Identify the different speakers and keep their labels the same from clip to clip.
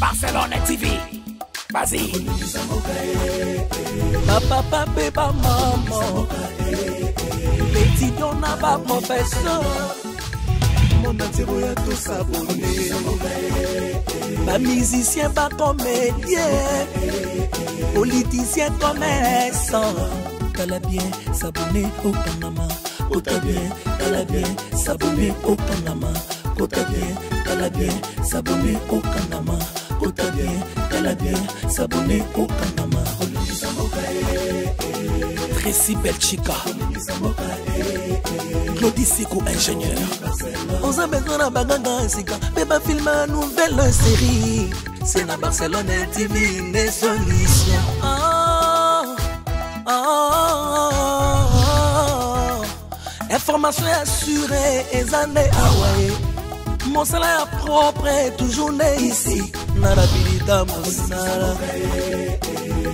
Speaker 1: Barcelone TV. Vas-y. Papa, papa, maman. L'étudiant n'a pas professeur. Mon atiro ya tout s'abonner. Pas musicien, pas comédien. Politicien, commerçant. T'as bien s'abonner au Panama. T'as bien, t'as bien s'abonner au Panama. T'as bien, t'as bien s'abonner au Panama. T'as bien, t'as bien s'abonner au Panama. Tracy Belchica, Claudie Sikou, ingénieur. On a besoin d'un bagage, mais pas filmer une nouvelle série. C'est la Barcelone TV, les solutions. Information assurée, et années Hawaii. Mon salaire propre est toujours né ici. Narabilita mon salaire.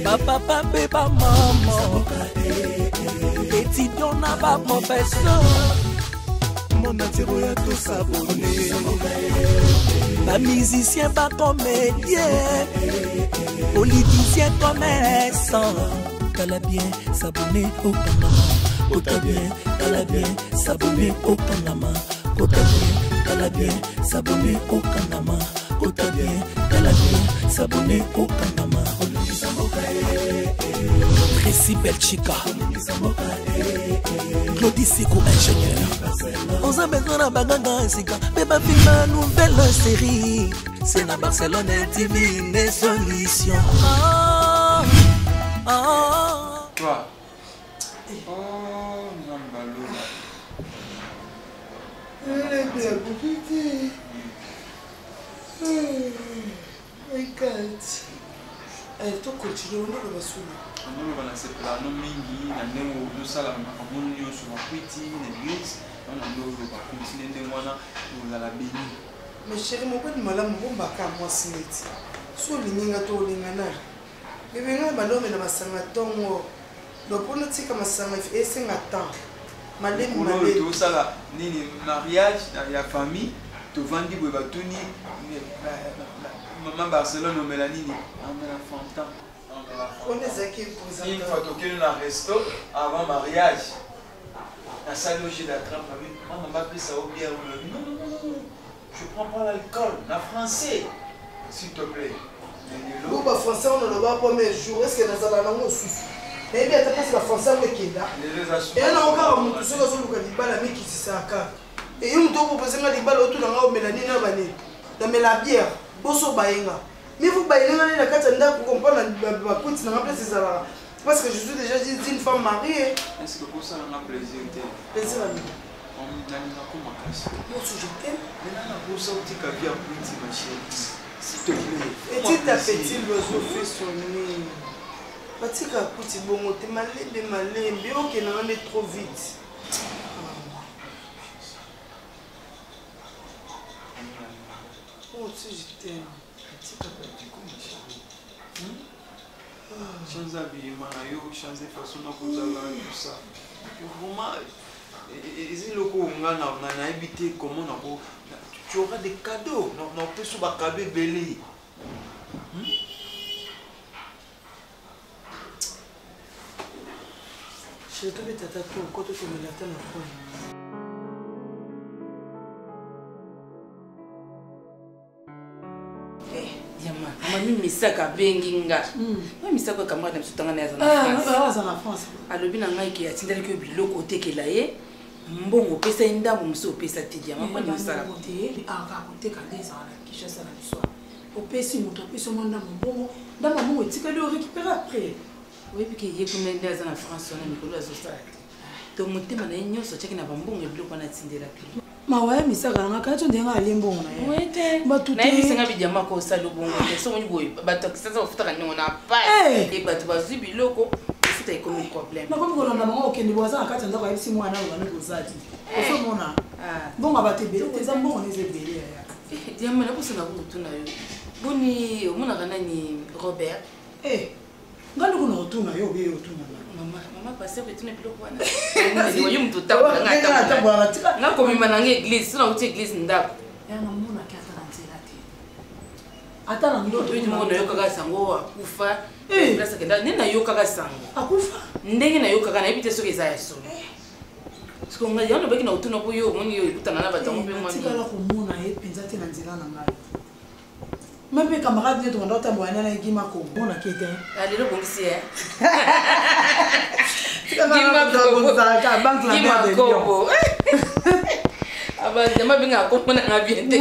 Speaker 1: Papa, papa, maman. Étudiant n'a pas professeur. Mon atiro ya tout s'abonner. Pas musicien, pas comédien. Politicien, commerçant. T'as bien s'abonner au Panama. T'as bien s'abonner au Panama. T'as bien s'abonner au Panama. T'as bien s'abonner au Panama. Tracy Belchica, Claudie Sikou, ingénieur. On a besoin d'un bagage, mais pas filmer une nouvelle série. C'est la Barcelone TV, les solutions.
Speaker 2: Quoi? Oh, Nambalo.
Speaker 3: Elle est bien petite. Regarde. Elle te continue, on va se
Speaker 2: On va lancer plano mingi, na ndenge ozosala makambo nyonso makwiti na église, on a ndenge va continuer ndenge wana ozala béni.
Speaker 3: Mais chérie, mon père malamu bombaka moi sineti. So lininga to lingana. Ebenga balome na masanga tongo. Lopono tika masanga esenga temps. Malemu malemu.
Speaker 2: To sala nini mariage na ya famille, to vandi bwe batuni maman Barcelone Mélanini, Amela Fanta.
Speaker 3: On est à qui pour
Speaker 2: Une fois que nous avons resto avant mariage, la salle où j'ai la trappe, maman m'a pris ça au bière. Non, je prends pas l'alcool, la français, s'il te plaît.
Speaker 3: Vous, les Français, on ne va pas mais jour. Est-ce que nous allons nous suivre? Et bien, tu penses que la Français est là. Et on a encore un peu de choses à la qui s'est à et on doit proposer des balles autour de la Mélanie dans la bière. Bosso Baïnga. Mais vous baillez la carte pour comprendre la coûte dans la place parce que je suis déjà dit une femme mariée.
Speaker 2: Est-ce que pour ça on a plaisir?
Speaker 3: Plaisir à nous.
Speaker 2: On a comment casse.
Speaker 3: Moi aussi je t'aime.
Speaker 2: Maintenant pour ça tu as bien pris ma chérie. S'il te plaît.
Speaker 3: Petit à petit l'oiseau fait son nid. Patika kuti bongo te malé bien que n'a allé trop vite. Oh, si je t'aime.
Speaker 2: Change d'habillement, change de façon de vous aller tout ça. Vraiment, les locaux on a habité comment tu auras des cadeaux. On peut se bacaber belé.
Speaker 3: Je vais te mettre à ta tour quand tu me l'attends la fois.
Speaker 4: Mami misaka benginga. Mami misaka kamwa na msutanga na France.
Speaker 3: Na France.
Speaker 4: Alobi na ngai ke atindali ko biloko otekela ye. Mbongo pesa ndambo muso pesa tidia. Mapa ni sala
Speaker 3: kote. Anga koteka des ans la Kinshasa la soir. Opesi moto opesi monda mbongo. Ndamba mbongo etika le récupérer après.
Speaker 4: Oui puis ke ye kumenda za na France na mikolo azosala. To mutema na nyonso chaki na bambongo biloko na tindela pe.
Speaker 3: Mawe misaka nga kacho ndenga alembo na ye.
Speaker 4: Wete.
Speaker 3: Batute.
Speaker 4: Na bisenga bijama ko salo bongo. So moni boy bato kisanza ofutaka ningo na pa. E bato bazi biloko futa ikomi problème.
Speaker 3: Na komi ko na bango okende boza akati ndako yebisi mwana wana kozati. Oso mona. Bongo batebele teza mbongo nezebele ya.
Speaker 4: Diama na kusana kutuna yo. Boni omona kana ni Robert.
Speaker 3: Ngalo kuna otuna yo be otuna.
Speaker 4: Mama passer betune biloko wana. Ni wayo mtu tabu ngata. Ngako mima na église, sina uti église ndako.
Speaker 3: Ya mama na kata na nzela te. Ata na ndo
Speaker 4: tu mo na yoka sango akufa. Place kenda nina yoka sango. Akufa. Ndenge na yoka na ebite soki za yeso. Siko nga yana baki na utuna ko yo moni yo ikutana na batango pe moni.
Speaker 3: Tikala ko mona e penza te na nzela na ngai. Même mes camarades ne demandent pas à moi qui m'a compris qui était.
Speaker 4: Allez le bon ici hein.
Speaker 3: Qui m'a compris.
Speaker 4: Aba jamaa binga komona ngabiente.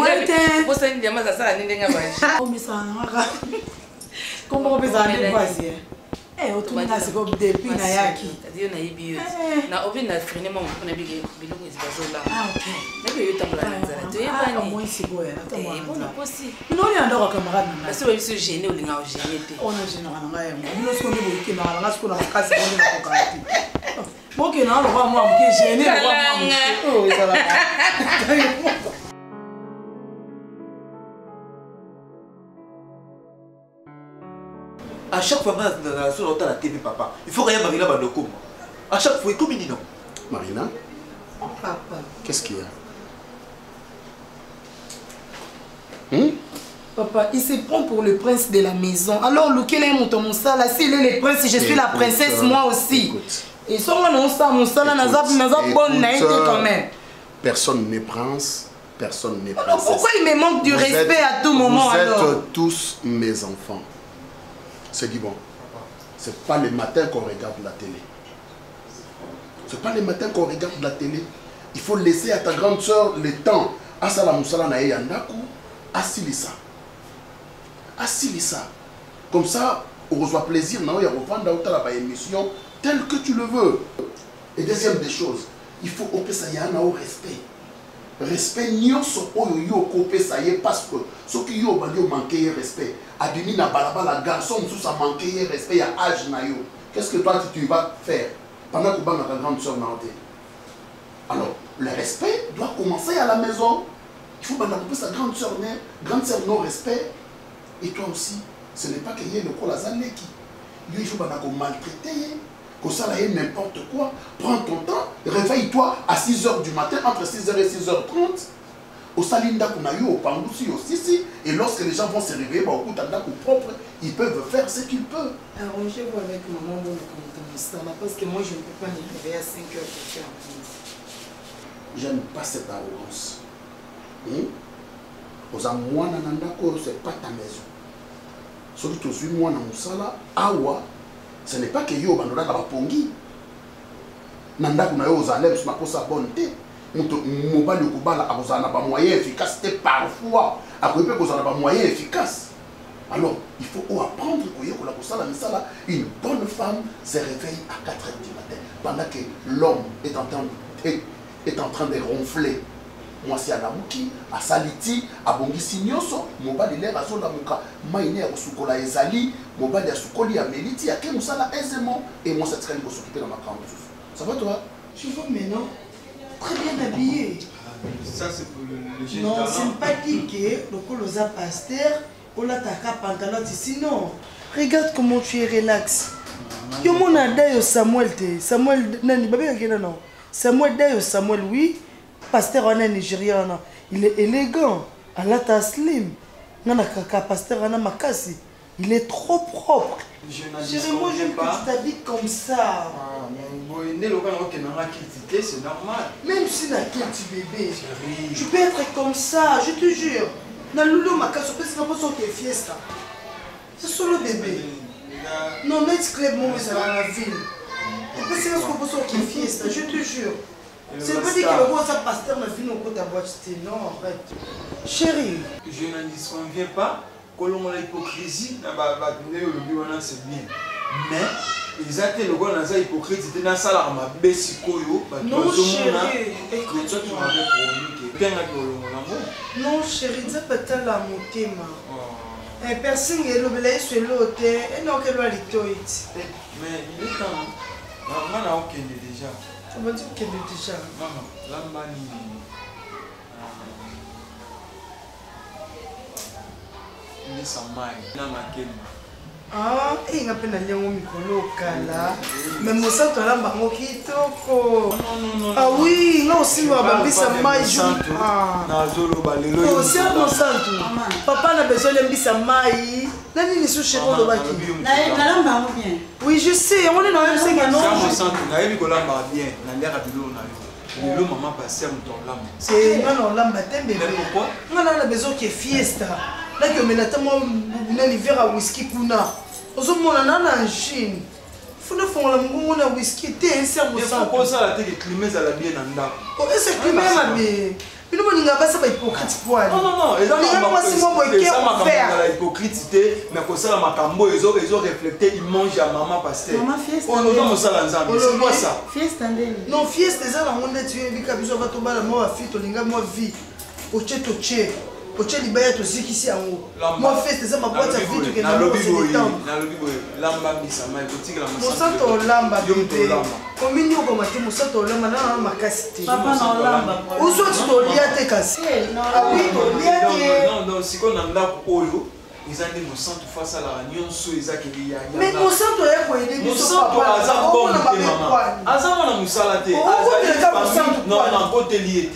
Speaker 4: Bosa ndi jamaa sasa ninde ngabashi.
Speaker 3: Omisa ngaka. Kombo pesa ndi kwasi. Otumina siko depuis na yaki.
Speaker 4: Kadio na ibiyo. Na obi na frene mo na bige biloko ezibazola.
Speaker 3: Okay.
Speaker 4: Nako yo tambola nzala. To yebani.
Speaker 3: Moi siboya.
Speaker 4: Bon posi.
Speaker 3: Non ni andoko camarade na.
Speaker 4: Parce que biso gêné olinga o gêné te.
Speaker 3: On a gêné na ngaya mo. Bino siko ndi boki na ngala siko na kasi ndi na kokati. Moke na lo ba mo am ke gêné lo ba mo. Oh ezala.
Speaker 2: À chaque fois, sur la TV, papa, il faut rien Marina Bandoko. À chaque fois, comme il non.
Speaker 5: Marina,
Speaker 3: Papa.
Speaker 5: qu'est-ce qu'il y a?
Speaker 3: Papa, il se prend pour le prince de la maison. Alors, lequel est mon sala? S'il est le prince, je suis la princesse, moi aussi.
Speaker 5: Écoute.
Speaker 3: Et son mon sala, bonne naïve quand même.
Speaker 5: Personne n'est prince, personne n'est
Speaker 3: Alors,
Speaker 5: princesse.
Speaker 3: pourquoi il me manque du respect à tout moment alors?
Speaker 5: Vous êtes tous mes enfants. C'est dit bon. C'est pas le matin qu'on regarde la télé. C'est pas le matin qu'on regarde la télé. Il faut laisser à ta grande soeur le temps. Asala musala na yandaku, asilisa. Asilisa. Comme ça, on reçoit plaisir. Non, il y a reprendre émission telle que tu le veux. Et deuxième des choses, il faut que ça y ait un respect. Respect nyonso oyo yo kopé ça y est parce que ce qui yo bali manquer respect abimi na balabala garçon sous a manquer respect à âge na yo. Qu'est-ce que toi tu vas faire pendant que ta grande soeur n'a été? Alors le respect doit commencer à la maison. Il faut que sa grande soeur non respect et toi aussi. Ce n'est pas qu'il y ait le col à Zaleki. Il faut que maltraiter. Que ça là n'importe quoi. Prends ton temps, réveille-toi à 6 h du matin, entre 6 h et 6 h 30. Au Salinda Kunayo, au Pandousi, au Sissi. Et lorsque les gens vont se réveiller, au Kutanda propre, ils peuvent faire ce qu'ils peuvent.
Speaker 3: Arrangez-vous avec maman parce que moi je ne peux pas me réveiller à 5 h pour faire un
Speaker 5: J'aime pas cette arrogance. Aux amours, c'est pas ta maison. Celui qui est moi dans Moussala, awa. Ce n'est pas que yo bandona ka bapongi. Nanda kuna yo zalem sur ma posa bonté. Mobali okubala akozana ba moyen efficacité parfois. Akoyepe kozana ba moyen efficace. Alors, il faut apprendre koyekola kosala misala. Une bonne femme se réveille à 4 h du matin pendant que l'homme est en train de ronfler. Moi c'est à Namuki, à Saliti, à Bongisi Nyoso, mobali l'air à Zondamuka, maïne à Sukola Ezali, mobali à Sukoli à Meliti, à Kemusala aisément, et moi c'est très bien de s'occuper dans ma camp. Ça va toi?
Speaker 3: Je vois maintenant, très bien habillé.
Speaker 2: Ça c'est pour le jeune.
Speaker 3: Non, c'est pas dit que le colosa pasteur, ou la taka pantalon, sinon, regarde comment tu es relax. Yo mon adayo Samuel te, Samuel, nani, babi akena non. Samuel dayo Samuel, oui. Pasteur en Nigérian, il est élégant, Alata slim, nana kaka pasteur en makasi, il est trop propre. Chérie, moi je veux que tu t'habilles comme ça.
Speaker 2: C'est normal.
Speaker 3: Même si na petit bébé, tu peux être comme ça, je te jure. Na loulou makasi, c'est pas ça qui est fiesta. C'est solo bébé. Non, mais c'est club moi c'est dans la ville. C'est pas ça qui est fiesta, je te jure. C'est pas dit que le gros pasteur n'a fini au côté de la boîte. Non, en fait. Chérie.
Speaker 2: Je n'en disconviens pas. Que l'on a l'hypocrisie, c'est bien. Mais, ils ont le gars dans l'hypocrisie, ils ont ça ma baisse.
Speaker 3: Non, chérie.
Speaker 2: Écoute, tu m'avais promis que bien que
Speaker 3: non, chérie, ça peut être la montée. Personne n'est là, sur l'autre. Et non, qu'elle va l'étoile.
Speaker 2: Mais il est temps. Maman n'a aucun déjà.
Speaker 3: On va dire qu'elle est déjà.
Speaker 2: Maman, l'ambani. Il est sans maille. Il a ma
Speaker 3: Ah, il y a peine d'aller au micro là. Mais mon sang, tu as un bango qui toko. Ah oui, non, si on va bisa mai jour. Ah. Oh, c'est mon sang. Papa n'a besoin de bisa mai. Nani ni sous chez toi le baki.
Speaker 6: Nalamba bien.
Speaker 3: Oui, je sais. On est dans le même secteur.
Speaker 2: C'est mon sang. Naïbi kolamba bien. Nalia rapidement na yo. Le maman passé à mon lamba.
Speaker 3: C'est non lamba tembe.
Speaker 2: Mais pourquoi?
Speaker 3: On a besoin qu'il y ait fiesta. Là que maintenant moi un hiver à whisky kuna. Ozomona nana en Chine. Faut faire la mungona whisky té c'est mon sang.
Speaker 2: Pourquoi ça la tête climat ça la bien en ndako.
Speaker 3: Oh, c'est climat ma bien. Mais nous on n'a pas ça pas hypocrite pour aller.
Speaker 2: Non, et ça moi si moi boy qui faire la hypocrite mais que ça la makambo ils ont reflété ils mangent à maman pasteur.
Speaker 6: Maman fiesta.
Speaker 2: On nous ça la nzambe. C'est quoi ça?
Speaker 6: Fiesta ndeni.
Speaker 3: Non, fiesta ça la monde tu es bika biso va tomber la moi fille to linga moi vie. Oche toche. Oche libaya to zikisi yango. Moi fiesta ça ma boîte à vie to
Speaker 2: na lobby boy. Na lobby boy. Lamba bisama ikotika la
Speaker 3: musa. Musa to lamba bité. Combien yo comme tu musa to lamba na makasité.
Speaker 6: Papa na lamba.
Speaker 3: Uzo to liate kasi. Ah oui, to liate.
Speaker 2: Non, si qu'on a ndako oyo. Ils ont dit mon sang tout face à la réunion sous les accueillis.
Speaker 3: Mais mon sang doit être aidé.
Speaker 2: Mon sang doit être bon. Azam on a musalate. Non, non, côté lié.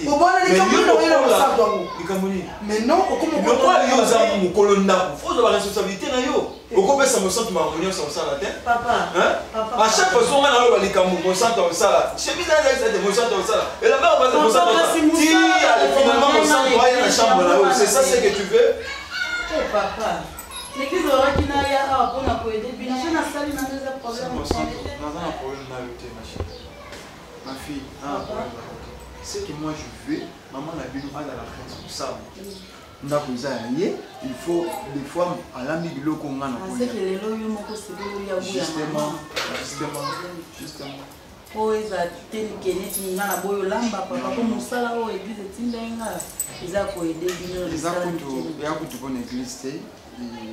Speaker 2: Mais non, comment pourquoi yo za mu kolonda? Faut de la responsabilité na yo. Oko pesa mon sang tu m'as revenu sur ça la tête. Papa. À chaque fois on a le balikamu mon sang dans ça. Je suis dans les mon sang dans ça. Et là-bas on va mon sang. Finalement mon sang doit aller dans la chambre là. C'est ça ce que tu veux?
Speaker 6: Eh papa, l'église aura qui n'a rien à apprendre pour aider. Bien sûr, la salle n'a pas de problème.
Speaker 2: On a un problème dans le thé, ma fille. Ce que moi je veux, maman a vu nous à la responsable. Il faut des fois à l'ami de l'eau qu'on a. Justement.
Speaker 6: Oh, ils ont été les na boyo lamba papa comme ça là au église tindenga ils a ko aider bino
Speaker 2: les akutu ya kutu ko église té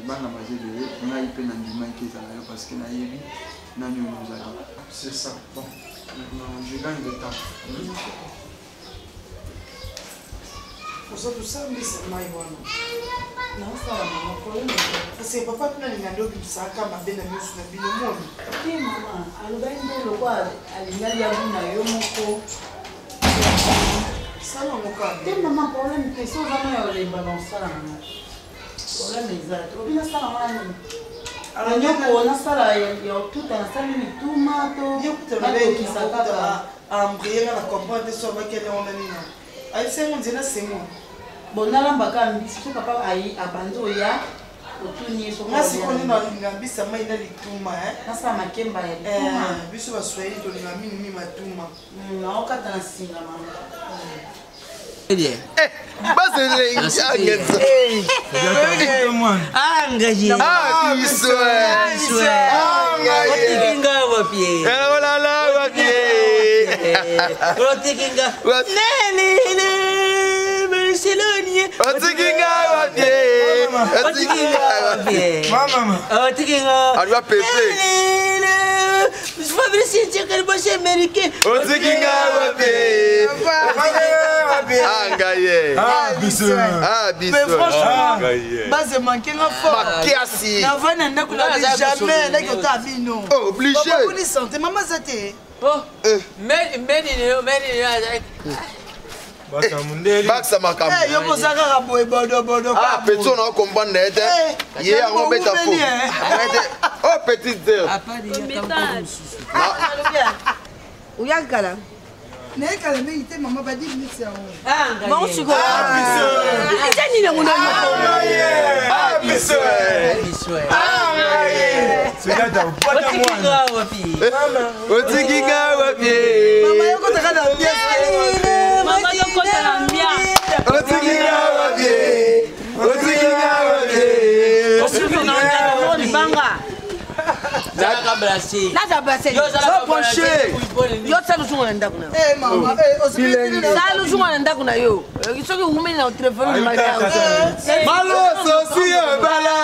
Speaker 2: bana bazeli na ipe na ndima ki za yo parce que na yebi na nyo nous allons c'est ça bon je gagne le temps
Speaker 3: pour ça tout ça mais c'est mai bon
Speaker 6: non ça maman problème
Speaker 3: parce que papa tuna linga ndo ça kama bena misu na bino moni
Speaker 6: ki mama alobende lokwa alingali ya buna yo moko
Speaker 3: ça non moka
Speaker 6: te maman problème que ça vraiment ya le balance ça maman problème exact obina ça maman alors nyoko na sala ya tout na sala ni tomato
Speaker 3: yo kutelele ki sakaka ambrier na comprendre so ba kele on nina ai c'est on dit là c'est moi
Speaker 6: bon nalamba ka mbisi papa ai abanzo ya otuni so
Speaker 3: ngasi koni na linga mbisa mai na lituma
Speaker 6: nasa makemba ya lituma
Speaker 3: biso ba swahili to linga mini matuma
Speaker 6: na okata na singa mama
Speaker 7: bien
Speaker 5: base les
Speaker 7: engagé
Speaker 3: mais franchement, base manqué un fort. Jamais, là que t'as vu non.
Speaker 5: Obligé.
Speaker 3: Vous santé, maman c'était.
Speaker 7: Oh, mais
Speaker 5: Baksa makambo.
Speaker 3: Eh, yo bozaka ka bodo.
Speaker 5: Ah, petit on a comprendre net. Hier on met ta faux. Oh, petite sœur.
Speaker 3: Uyakala. Nekala mais ite maman ba 10 minutes ça.
Speaker 6: bon suko
Speaker 3: Itani na muna.
Speaker 5: Ah, monsieur.
Speaker 7: c'est là dans pas de moi
Speaker 5: Otikinga wapi.
Speaker 3: Maman yoko taka na pièce.
Speaker 6: mama yoko na mbia
Speaker 5: Otikinga wapi.
Speaker 6: osuko na ndako ni banga
Speaker 7: Zaka brasser.
Speaker 6: Nasa brasser.
Speaker 7: Yo zaka
Speaker 3: pencher.
Speaker 6: Yo salu sunga ndako na.
Speaker 3: Eh maman, osipili.
Speaker 6: Salu sunga ndako na yo. Kisoki umi na telefone mali ya.
Speaker 5: Malo sosi bala.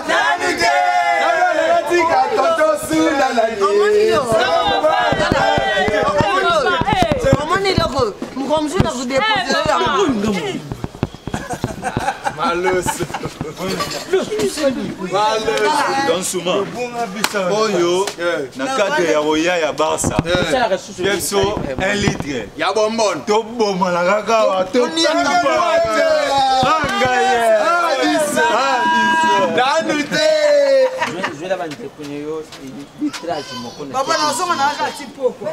Speaker 5: Namite. Nabala tika toto sula la ni.
Speaker 6: Omoni loko. Mkomshu na kudeposer.
Speaker 8: Don Souma. Oyo, na cadre ya Roya ya Barça. Bientôt 1 litre.
Speaker 5: Ya bonbon.
Speaker 8: To boma la kaka, to
Speaker 3: Papa na songa na kati poko.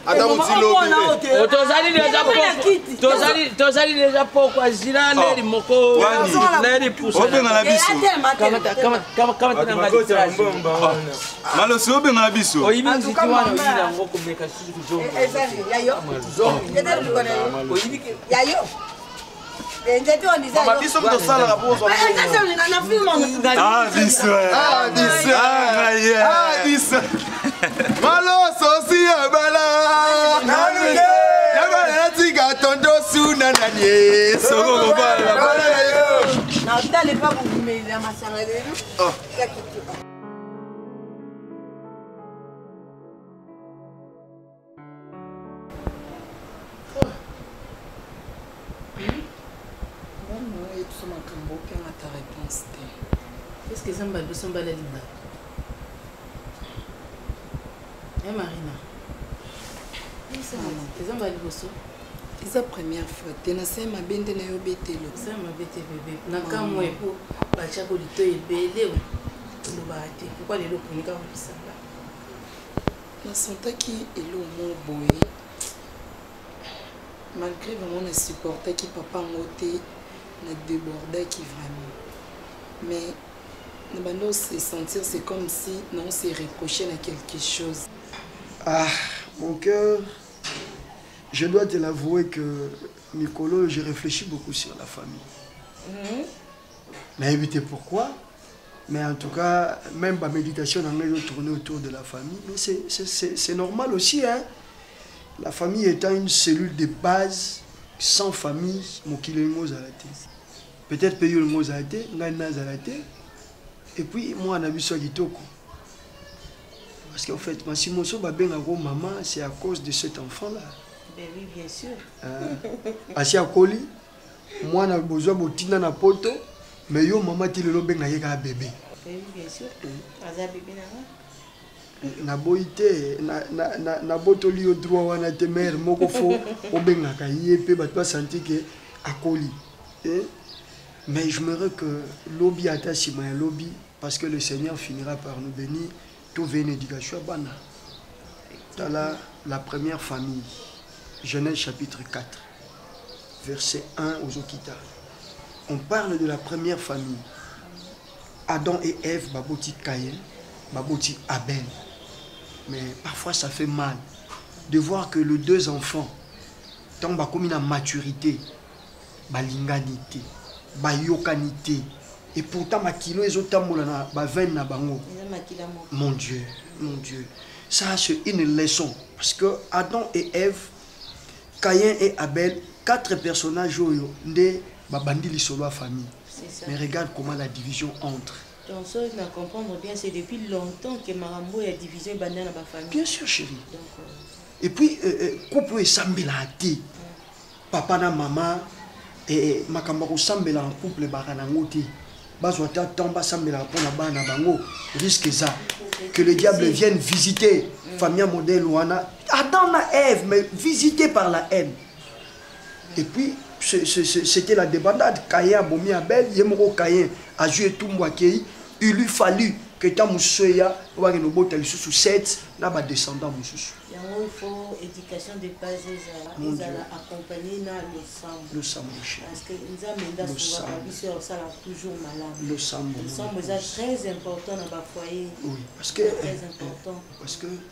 Speaker 5: Ata mutilo.
Speaker 7: Tozali déjà poko azila leri moko. Leri pousse.
Speaker 8: Obenga na biso.
Speaker 7: Kama
Speaker 8: Malo so obenga na biso.
Speaker 7: Oyibi nziti wana oyila ngoko meka susu kuzongo.
Speaker 6: Yayo.
Speaker 2: Mama biso mto sala la pose.
Speaker 8: Biso.
Speaker 5: Malo sosi abala. Yabala tika tondo suna nanie.
Speaker 8: Soko ko bala.
Speaker 6: Na ndale pa kumela masanga lelo.
Speaker 4: Est-ce que ça m'a besoin de la linda? Eh Marina. C'est ça m'a besoin.
Speaker 3: C'est la première fois. Tu n'as pas ma bende na yo betelo.
Speaker 4: Ça m'a bête bébé. Na kamwe po bacha ko lito ebele. Le baate. Pourquoi les lots pour comme ça là?
Speaker 3: Na senta ki elo mo boy. Malgré vraiment na supporter ki papa ngoté na débordé qui vraiment. Mais nous se sentir, c'est comme si on s'est reproché à quelque chose.
Speaker 9: Ah, mon cœur, je dois te l'avouer que, Nicolo, j'ai réfléchi beaucoup sur la famille. Mais éviter pourquoi. Mais en tout cas, même ma méditation a tourné autour de la famille. Mais c'est normal aussi, hein. La famille étant une cellule de base, sans famille, mon kilengo zalate. Peut-être payer le mot zalate, ngana zalate. Et puis, moi, on a vu ça kitoko. Parce qu'en fait, si mon maman, c'est à cause de cet enfant-là.
Speaker 6: Ben oui, bien sûr.
Speaker 9: Asi à Koli, moi, on a besoin de tina na poto, mais yo, maman, tu le lobeng na yeka bébé.
Speaker 6: Ben oui, bien sûr. Aza bébé na
Speaker 9: na boité, na botoli au droit, on a te mère, moko fo, obeng na kaye, pe bat pas senti que à Koli. Mais je me dis que lobby attache un lobby parce que le Seigneur finira par nous bénir. Tout vient d'éducation. La première famille, Genèse chapitre 4, verset 1 aux Okita. On parle de la première famille. Adam et Ève, baboti Caïn, baboti Abel. Mais parfois ça fait mal de voir que les deux enfants tombent comme une maturité, balinganité. Bayokanité et pourtant ma kilo les autres na ba 20 na bango. Mon Dieu, ça c'est une leçon parce que Adam et Ève, Caïn et Abel, 4 personnages ndé ba bandi li solo a famille. Mais regarde comment la division entre.
Speaker 6: Donc ça on comprendre bien, c'est depuis longtemps que Marambo et la division bandana na ba famille.
Speaker 9: Bien sûr chérie. Donc, et puis couple sambela té. Papa na maman et makambo sambela en couple baranangote bazwata tomba sambela pona bana bango risque ça que le diable vienne visiter famille modèle wana Adam na Ève mais visité par la haine. Et puis c'était la débandade. Caïn bomi Abel yemoko Caïn a joué tout moakei. Il lui fallut que ta musoya wa no botel sous 7 na ba descendant mususu.
Speaker 6: Il faut éducation de base, ils allaient accompagner le sang. Parce que nous avons toujours malade.
Speaker 9: Le sang
Speaker 6: est très important dans le foyer.
Speaker 9: Oui, parce que
Speaker 6: très important.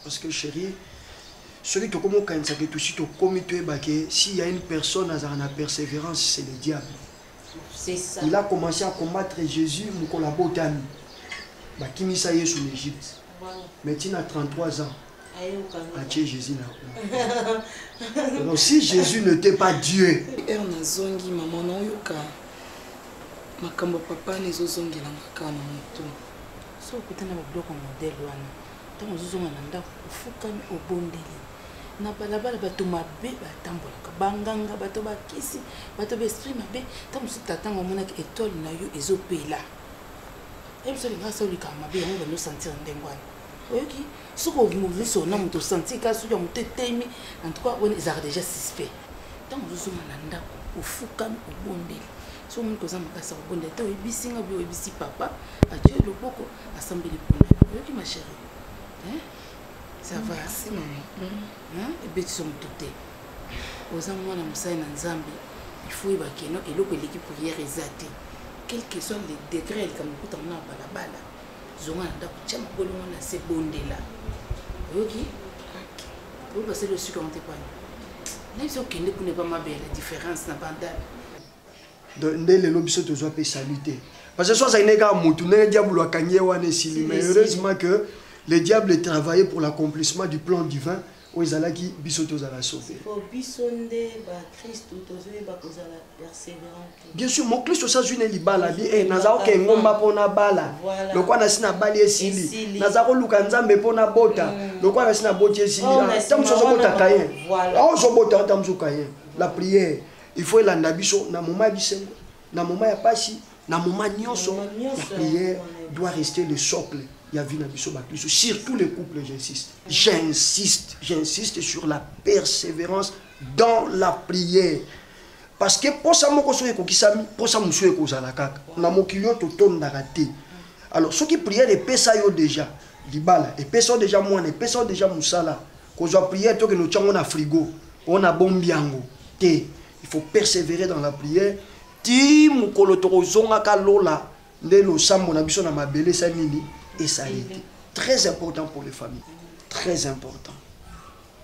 Speaker 9: Parce que chérie, celui qui commence à dire tout suite au comité, s'il y a une personne à la persévérance, c'est le diable.
Speaker 6: C'est ça.
Speaker 9: Il a commencé à combattre Jésus, mon collaborateur. Qui m'a saillé sur l'Égypte. Mais il a 33 ans. Jésus donc si Jésus n'était pas Dieu,
Speaker 3: maman non yoka makambo papa nezo zongela makana moto
Speaker 4: so kutana ba bloko modèle wana tant ozozonga na ndako ufukami obondeli na balabala bato mabe batambolaka banganga bato bakisi bato besprit mabe ta mosusu tatanga omonaki étoile na yo ezopela ebiso linga sa olika mabe yango bano sentir ndenge wana oyoki soki omoviso na moto sentir ka soki ya moto etemi en tout cas wana ezalaka déjà suspect ntango ozozonga na ndako ofukami obondeli so omoni koza makasi ya kobondela te oyebisi nga bi oyebisi papa atie loboko asambeli mpona oyoki ma chérie ça va merci maman ebetiso moto te oza mwana mosali na nzambe ifo oyebakeno eloko eleki prière eza te quel que soit le degré elika mokutango na balabala zonga na ndako tia mabolongo na se bondela oyoki oyebaseli osuki yango te pani nayebi okende kuna epa mabe la différence na bandala
Speaker 9: nde lelo biso tozwa mpe saluté parce que so azali nde kaka motu ndenge diable akangi ye wana esili mais heureusement que le diable travaillait pour l'accomplissement du plan divin où ezalaki biso tozala sauvé. Bien sûr, mon Christ osa zune libala bi nazao ke ngomba pona bala. Lokwa na sina bali esili. Nazako luka nzambe pona bota. Lokwa na sina boti esili. Tamso bota kaye. Ah zo bota tamso kaye. La prière, il faut elanda biso na moment bisengo, na moment ya pasi, na moment nyonso. La prière doit rester le socle. Il y a vu surtout les couples, j'insiste sur la persévérance dans la prière. Parce que pour ça, alors ceux qui priaient les pesa déjà, libala, et pesa déjà moi, et pesa déjà musala. Quand on prière, que nous avons un frigo, on a bon biango. Il faut persévérer dans la prière. Ti mukoloto zonga kalola, ne lo sambo na biso na mabele samini. Et ça a été très important pour les familles. Très important.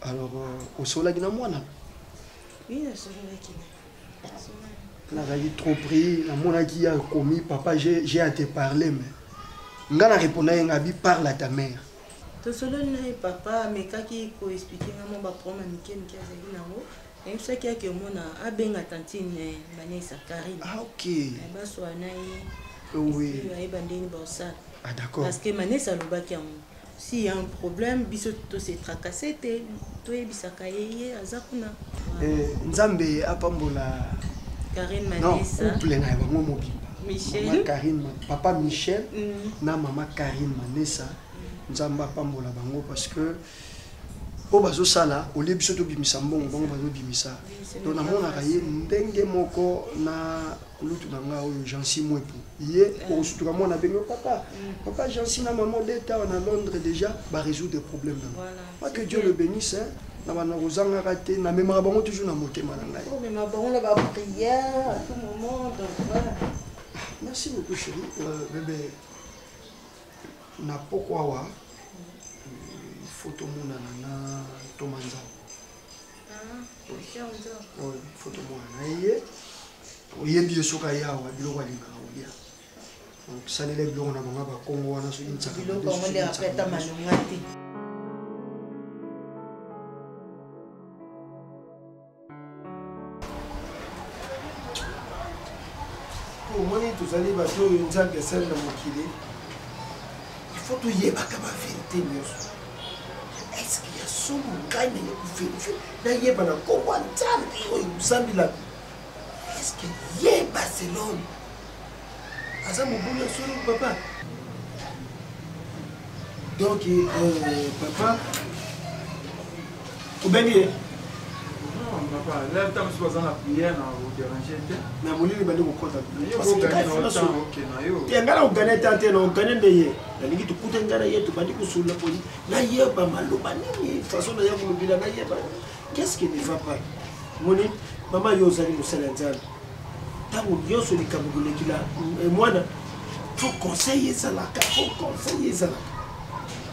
Speaker 9: Alors, au soleil, il y a moi. Oui, au soleil. On a trop pris. La qui a commis, papa, j'ai à te parler, mais. On a répondu à un parle à ta mère.
Speaker 6: Au soleil, papa, mais quand il faut expliquer, on va prendre un nickel qui a et ça qui a que mon a bien attentif, Vanessa Karine.
Speaker 9: Ah, ok.
Speaker 6: Oui.
Speaker 9: Ah d'accord.
Speaker 6: Parce que Vanessa Lobaki, s'il y a un problème, biso to se tracasser, to ebisaka yeye azakuna.
Speaker 9: Nzambe apambola
Speaker 6: Karine Vanessa.
Speaker 9: Non, couple na bango mobimba.
Speaker 6: Michel.
Speaker 9: Maman Karine, papa Michel, na maman Karine Vanessa. Nzambe apambola bango parce que au bazo sala, au lieu biso to bimisa mbongo bango bazo bimisa. Donc na mona kaye ndenge moko na lutu nanga oyo Jansi Mwepu. Hier, au surtout moi on a besoin papa. Papa Jansi na maman d'état on a Londres déjà va résoudre des problèmes. Moi que Dieu le bénisse hein. Na bana kozanga raté na même bango toujours na motema na ngai.
Speaker 6: Oh mais ma bango la ba prière à tout moment donc voilà.
Speaker 9: Merci beaucoup chérie. Bébé na pourquoi wa photo mona na tomanza. Oui, photo mona yé. Oyebi soka yawa biloko alinga olia. Donc ça les biloko na bango ba Kongo wana so intsaka.
Speaker 6: Biloko on les appelle ta manongati.
Speaker 9: Pour moi tous allez bato une nzambe sel na mokili. Il faut tout yebaka ba vérité nyonso. Est-ce qu'il y a son gagne na vérifier? Na yeba na Kongo nzambe oyo musambila. Est-ce que y a Barcelone? Aza mobulu solo papa. Donc papa ou bien
Speaker 2: non papa là tant que ça na prière na vous déranger
Speaker 9: mais mon lit bandi ko kota
Speaker 2: parce que gagner OK na yo
Speaker 9: te ngala ugane tante na ugane ndeye na lingi tukute ngala yetu bandi kusula poli na yeba maloba nini façon na ya mobila na yeba qu'est-ce qui ne va pas moni maman yo zali musala nzala tango yoso likamugule kila mwana faut conseiller ça là faut conseiller ça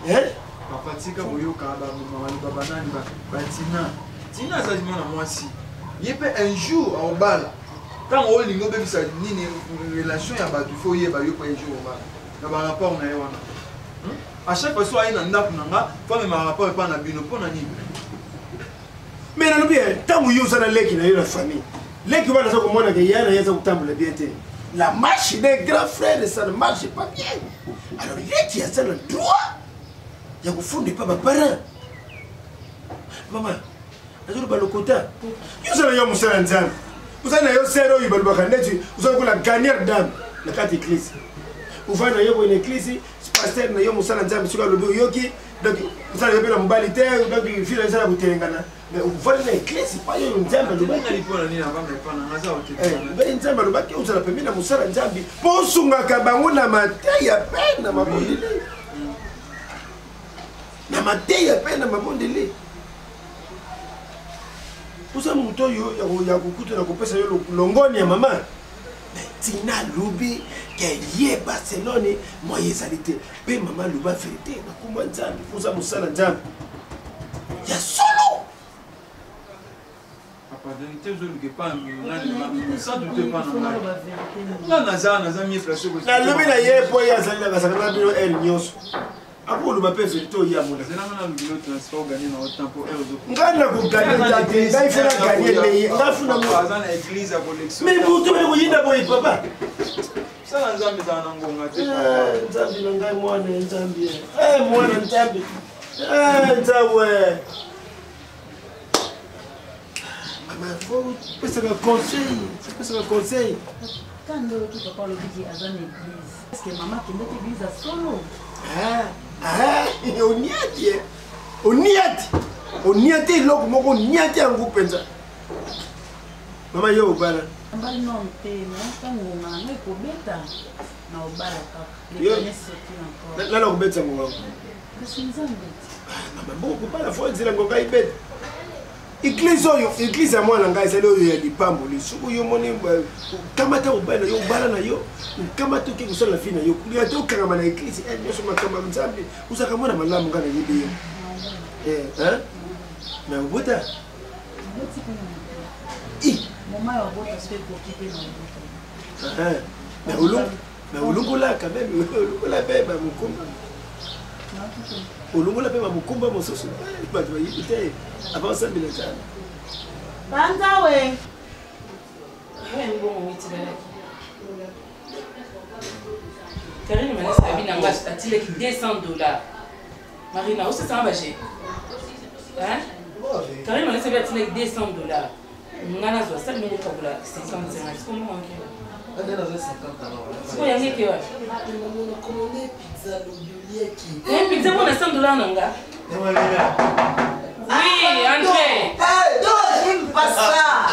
Speaker 9: hein
Speaker 2: papa tika boyoka ba maman baba nani ba tina ça mona mwasi yepe un jour au bal quand on lingo bebisa nini relation ya ba faut yeba yo pa un jour au bal na ba rapport na yewana à chaque fois soit ina ndapu nanga faut même rapport pa na bino pona nini
Speaker 9: mais na bien tango yo sana leki na yo la famille leki bana soko mona ke yana yeza kutambola bien te la marche des grands frères ça ne marche pas bien alors leki ya ça le droit ya kufundi pa ba parents maman azolo balokota yo sala yo musala nzambe usana yo sero yo balobaka ndeti usala kola gagnère d'âme na kati église uvana na yo boye na église pasteur na yo musala nzambe soki alobi oyoki donc usala yo mpe na mobali te donc fila esala kotelengana mais uvana na église pa yo nzambe alobaki nzambe alobaki ozala pembe na mosala nzambe mpo osungaka bango na mateya mpe na mabondeli na mateya mpe na mabondeli uza moto oyo ya kokutana kopesa yo longoni ya mama tina lobi ke ye Barcelone moye ezali te mpe mama loba verité nakumba nzambe uza mosala nzambe ya solo nalobi na ye mpo ye azali na kasakana bino ele nyonso akoloba mpe verité oya mona ngai nakoganye nzambe ngai fe naganye neye ngai funa mais butu bali koyinda boye papa nzambe na ngai mwana nzambe mwana nzambe nzawe mama fo pesaka conseil
Speaker 6: Quand tu papa le dit à une église, est-ce que maman qui met l'église à solo?
Speaker 9: oniati eloko moko oniati yango mpenza mama yo obala
Speaker 6: mbali non te mais tango nanga ekobeta na obala kaka lekane
Speaker 9: nana kobetisa ngo wango
Speaker 6: kasi nzambe
Speaker 9: mama mboko obala fo nzela ngo ngai beta église oyo église ya mwana ngai ezali oyo ya lipamboli soki yo moni kamata obala yo obala na yo kamata oke kosala fi na yo ate okangama na église nyonso makambo ya nzambe ozaka mwana malamu ngai nayebi yo na obota na olongolaka meme olongola mpe bamokumba olongola mpe bamokumba mosusu bato bayebi te avant osambela nzambe
Speaker 6: banzawe
Speaker 4: Karine Manessa a bien atilé $200. Marina, où c'est ça va chez? Hein? Karine Manessa a atilé $200. On a la ça, mais il faut la 55. Comment on dit? C'est quoi y a qui va? Pizza pour $100 nanga. Oui, André.
Speaker 10: Non, j'aime pas ça.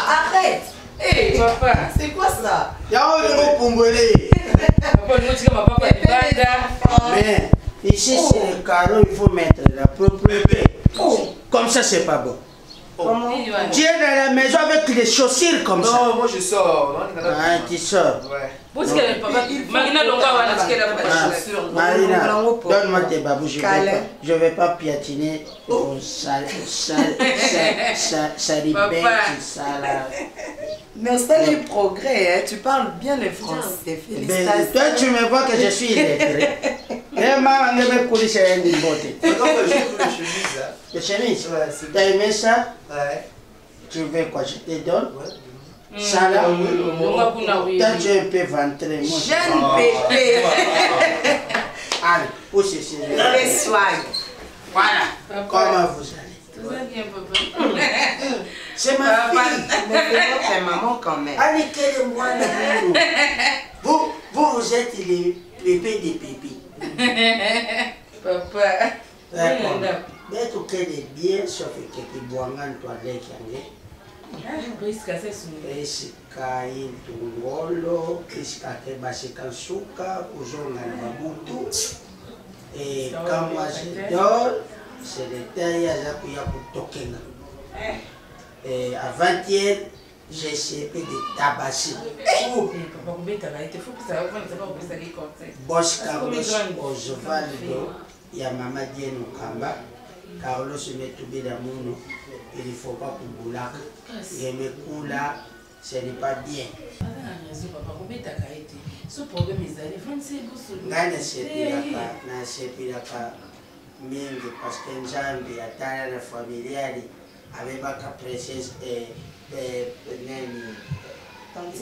Speaker 10: Arrête.
Speaker 4: Hé, papa.
Speaker 10: C'est quoi ça?
Speaker 11: Y'a un pombolé. Mais ici, c'est le carreau, il faut mettre la propreté. Comme ça, c'est pas bon. Tu es dans la maison avec les chaussures comme ça.
Speaker 10: Non, moi je sors.
Speaker 11: Ah, tu sors.
Speaker 10: Ouais.
Speaker 11: Marina, donne-moi tes babous. Je vais pas piétiner ton salibert,
Speaker 10: Mais c'est le progrès, hein. Tu parles bien le français. Félicitations.
Speaker 11: Toi, tu me vois que je suis illettré. Vraiment, on ne me couler sur une beauté. Les chemises, t'as aimé ça?
Speaker 10: Ouais.
Speaker 11: Tu veux quoi? Je te donne? Ça là, toi tu es un peu ventré.
Speaker 10: Jeune bébé.
Speaker 11: Allez, pousse ici.
Speaker 10: Les swag.
Speaker 11: Voilà. Comment vous allez?
Speaker 10: Tout va bien, papa.
Speaker 11: C'est ma fille.
Speaker 10: Mais c'est votre maman quand même.
Speaker 11: Allez, quel moi vous êtes les pépés des pépés.
Speaker 10: Papa.
Speaker 11: D'accord. Mais tout qu'elle est bien, sauf que tu bois un toilette. Prisca intungolo, prisca kebasika suka, kuzonga na mabutu. Et quand moi je dors, c'est le temps ya kutokenga. Et avant-hier, j'ai essayé de tabasser. Boss Carlos Osvaldo, ya mama Dieno Kamba, Carlos Metube Damuno. Il ne faut pas pour boulac. Et me coula, ce n'est pas bien. Na sepilaka mingi parce que Nzambi atala na familiari abebaka presence nani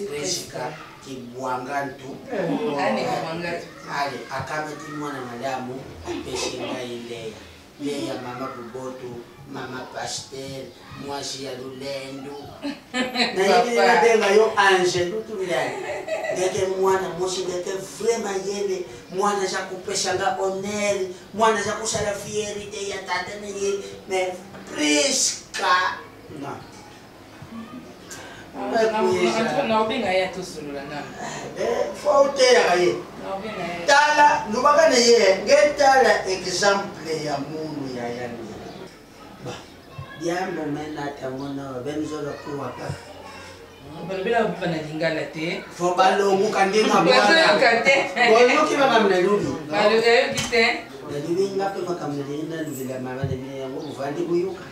Speaker 11: Prisca kibwangantu ale akameti mwana madamu apeshinga ile vieille à Maman Boboto, Maman Pastel, moi je suis à Lulendo. Nayo Angel, tout le monde. Dès moi, moi je suis vraiment yéle, moi je suis coupé changa honneur, moi je suis coupé la fierté, ya tata mais presque non. Faut te tala lubaka na ye ngetala exemple ya munu ya yani ba dia momena tamona benzolo kwa pa
Speaker 4: balobela bana lingala te
Speaker 11: fo balongo kandinga bwana bolo kiba kamna lubi
Speaker 4: balo kite
Speaker 11: na lubi ngape makamna linda lubila mabane ni yango uvandi kuyuka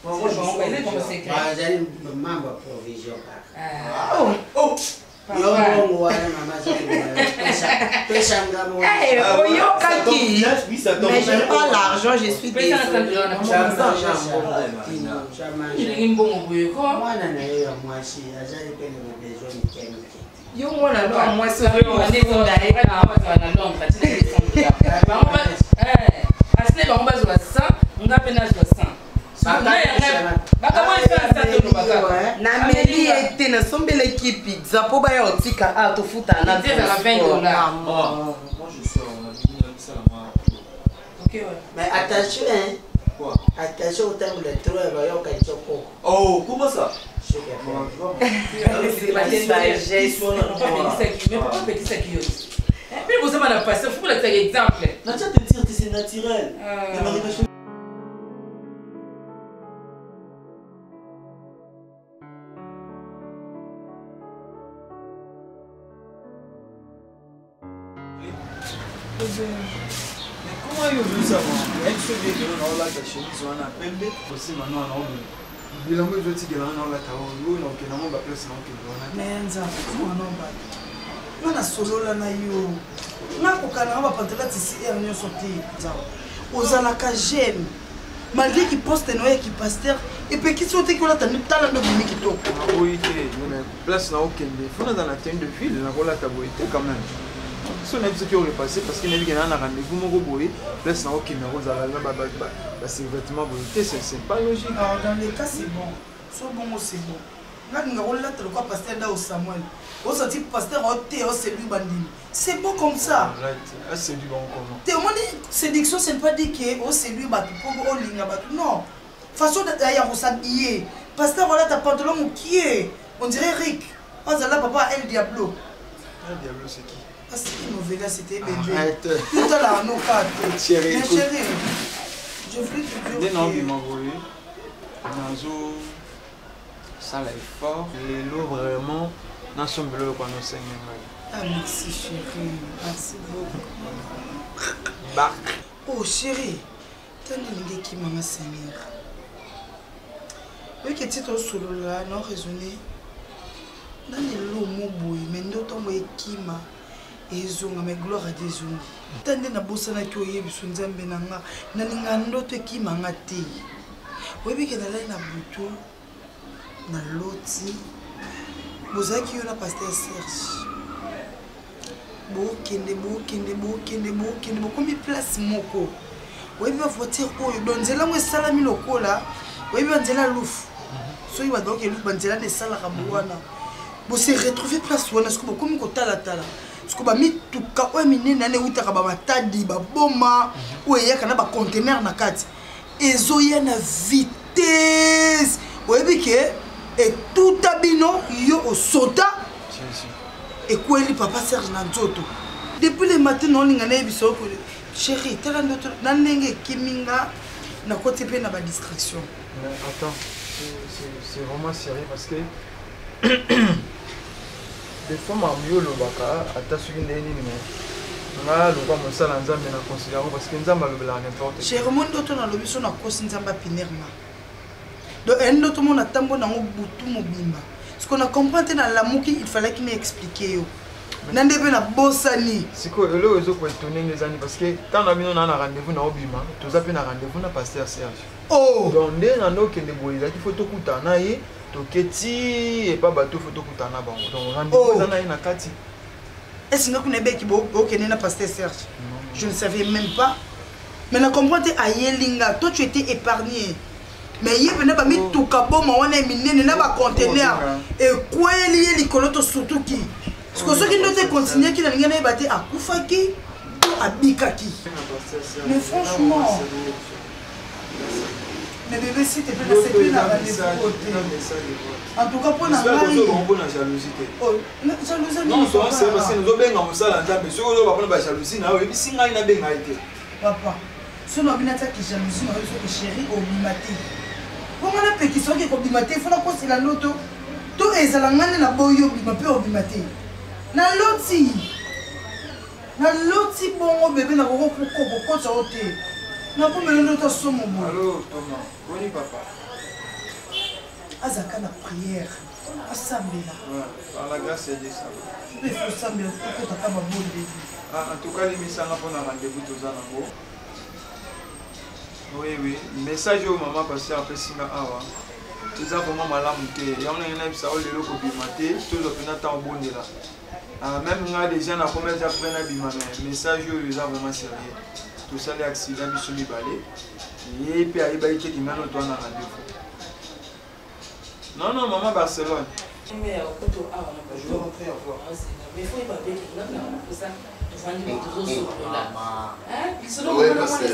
Speaker 11: bazali mambo ya provision
Speaker 10: mais j'ai pas l'argent, je suis désolée. Nameli était na sombe l'équipe pizza pour baya otika a to futa na $20.
Speaker 2: Moi je sors, on a mis ça là.
Speaker 11: OK ouais. Mais attention hein. Quoi? Attention au terme de trop et baya okaichoko.
Speaker 2: Oh, comment ça?
Speaker 11: C'est pas des gestes.
Speaker 4: Mais pourquoi petit ça qui est? Mais vous avez la passer, faut la tailler exemple.
Speaker 2: Natia te dire que c'est naturel. Mais comment il y a vu ça? Il y a une chose qui est là, la chemise, on a pembe, aussi maintenant on a oublié. Il y a une chose qui est là, on a la place.
Speaker 3: Mais comment on a solo là na yo. Na kokana ba pantela tisi et on sorti. Ozalaka jeune. Malgré qu'il poste noé qui pasteur et puis qui sont que là t'as talent de bimi qui top.
Speaker 2: Oui, mais place na aucun des. Faut dans la tente de ville, na kola ta boité quand même. Si on a vu ce qui aurait passé, parce qu'il y a un rendez-vous, mon robot, place na aucun mais rose à la c'est vêtement boité, c'est pas logique.
Speaker 3: Alors dans les cas c'est bon. So bon c'est bon. Là nous avons là le quoi pasteur là au Samuel. Au sorti pasteur au thé au celui bandini. C'est bon comme ça.
Speaker 2: Ah c'est du bon comment.
Speaker 3: T'es au moins séduction c'est pas dire que au celui batu pour au linga batu non. Façon d'ailleurs vous s'habiller. Pasteur voilà ta pantalon qui est on dirait Rick. On là papa El Diablo.
Speaker 2: El Diablo c'est qui?
Speaker 3: Ah c'est Novella c'était bébé.
Speaker 2: Arrête.
Speaker 3: Tout à l'heure nos quatre.
Speaker 2: Chérie.
Speaker 3: Chérie. Je voulais te dire.
Speaker 2: Des noms qui m'ont envoyé. Nazo. Ça là est fort. Les lots vraiment. Nous sommes là pour nous saigner.
Speaker 3: Ah merci chérie. Merci beaucoup.
Speaker 2: Bah.
Speaker 3: Oh chérie. T'as une qui m'a seigneur. Oui que tu es solo là, non raisonné. Dans les lots moboui, mais d'autres moi qui m'a. Ezonga me gloire à Dieu. Tande na bosana ki oyebi sunzambe nanga na ninga ndoto ki manga te. Oyebi ke na lai na butu na loti. Bozaki yo na pasteur Serge. Bokende bokomi place moko. Oyebi ba voiture oyo donzela mo salami lokola. Oyebi banzela lufu. So yiba donc lufu banzela ne sala kabwana. Bo se retrouver place wana sko bokomi ko tala tala. Parce que mituka oyo minene ane utaka ba matadi ba boma ou eyaka na ba conteneur na kati ezoya na vitesse oyebi ke et tout abino yo osota et kweli papa Serge na nzoto depuis le matin non linga na biso ko chérie tala ndoto na ndenge kiminga na côté pe na ba distraction.
Speaker 2: Attends, c'est vraiment sérieux parce que des fois je suis parce que n'importe
Speaker 3: chez Ramon d'autres dans l'objet on a causé nzamba pinèrement donc un autre monde a tambo na butu mobimba ce qu'on a compris dans l'amour il fallait qu'il m'explique nande pe na bosani
Speaker 2: siko elo ezo ko étonner les années parce que quand on a mis un rendez-vous na obima toza pe na rendez-vous na pasteur Serge
Speaker 3: oh
Speaker 2: donc dès na no kende boiza ki photo kutana ye toketi et pas bateau photo kutana bango donc rendez-vous za na ye na kati
Speaker 3: est-ce que vous n'avez pas qui na pasteur Serge je ne savais même pas Mais na comprendre à Yelinga, toi tu étais épargné. Mais il y a pas mis tout cabo, mais on est miné, n'a pas conteneur. Et quoi il y a les colotos surtout qui? Parce que ceux qui doivent continuer, qui n'ont pas battu à Koufaki ou à Bikaki. Mais franchement, mais bébé, si tu peux pas se plaindre à en tout cas, pour la jalousie. Non, c'est parce que nous avons bien en salle en table, mais si on va prendre la jalousie, nous avons bien été. Papa, si on a bien attaqué la jalousie, nous avons chéri au bimaté. Comment on a fait qu'ils sont au bimaté? Il faut la poser la loto. Tout est à la main de la boyo, bimaté au bimaté. Na loti bon bébé na koko koko ça oté. Na ko melendo to somo bon. Allô Thomas, boni papa. Azaka na prière. Asambela. Par la grâce de Dieu ça. Il faut sambela pour que ta ma bonne bébé. En tout cas, les messages pour na rendez-vous tous en oui, message au maman parce que après singa awa. Tu as vraiment malade il y a un ça au lelo ko bimaté, tout le temps temps bon là. Même quand des gens ont commencé à prendre un message, ils ont vraiment sérieux. Tout ça, les accidents, ils sont libérés. Et puis, ils ont été rendez-vous. Non, non, maman Barcelone. Mais je vais rentrer à voir. Mais il faut y parler. Pour ça, tu vas dire que tu es là. Ils sont là, on va sauter.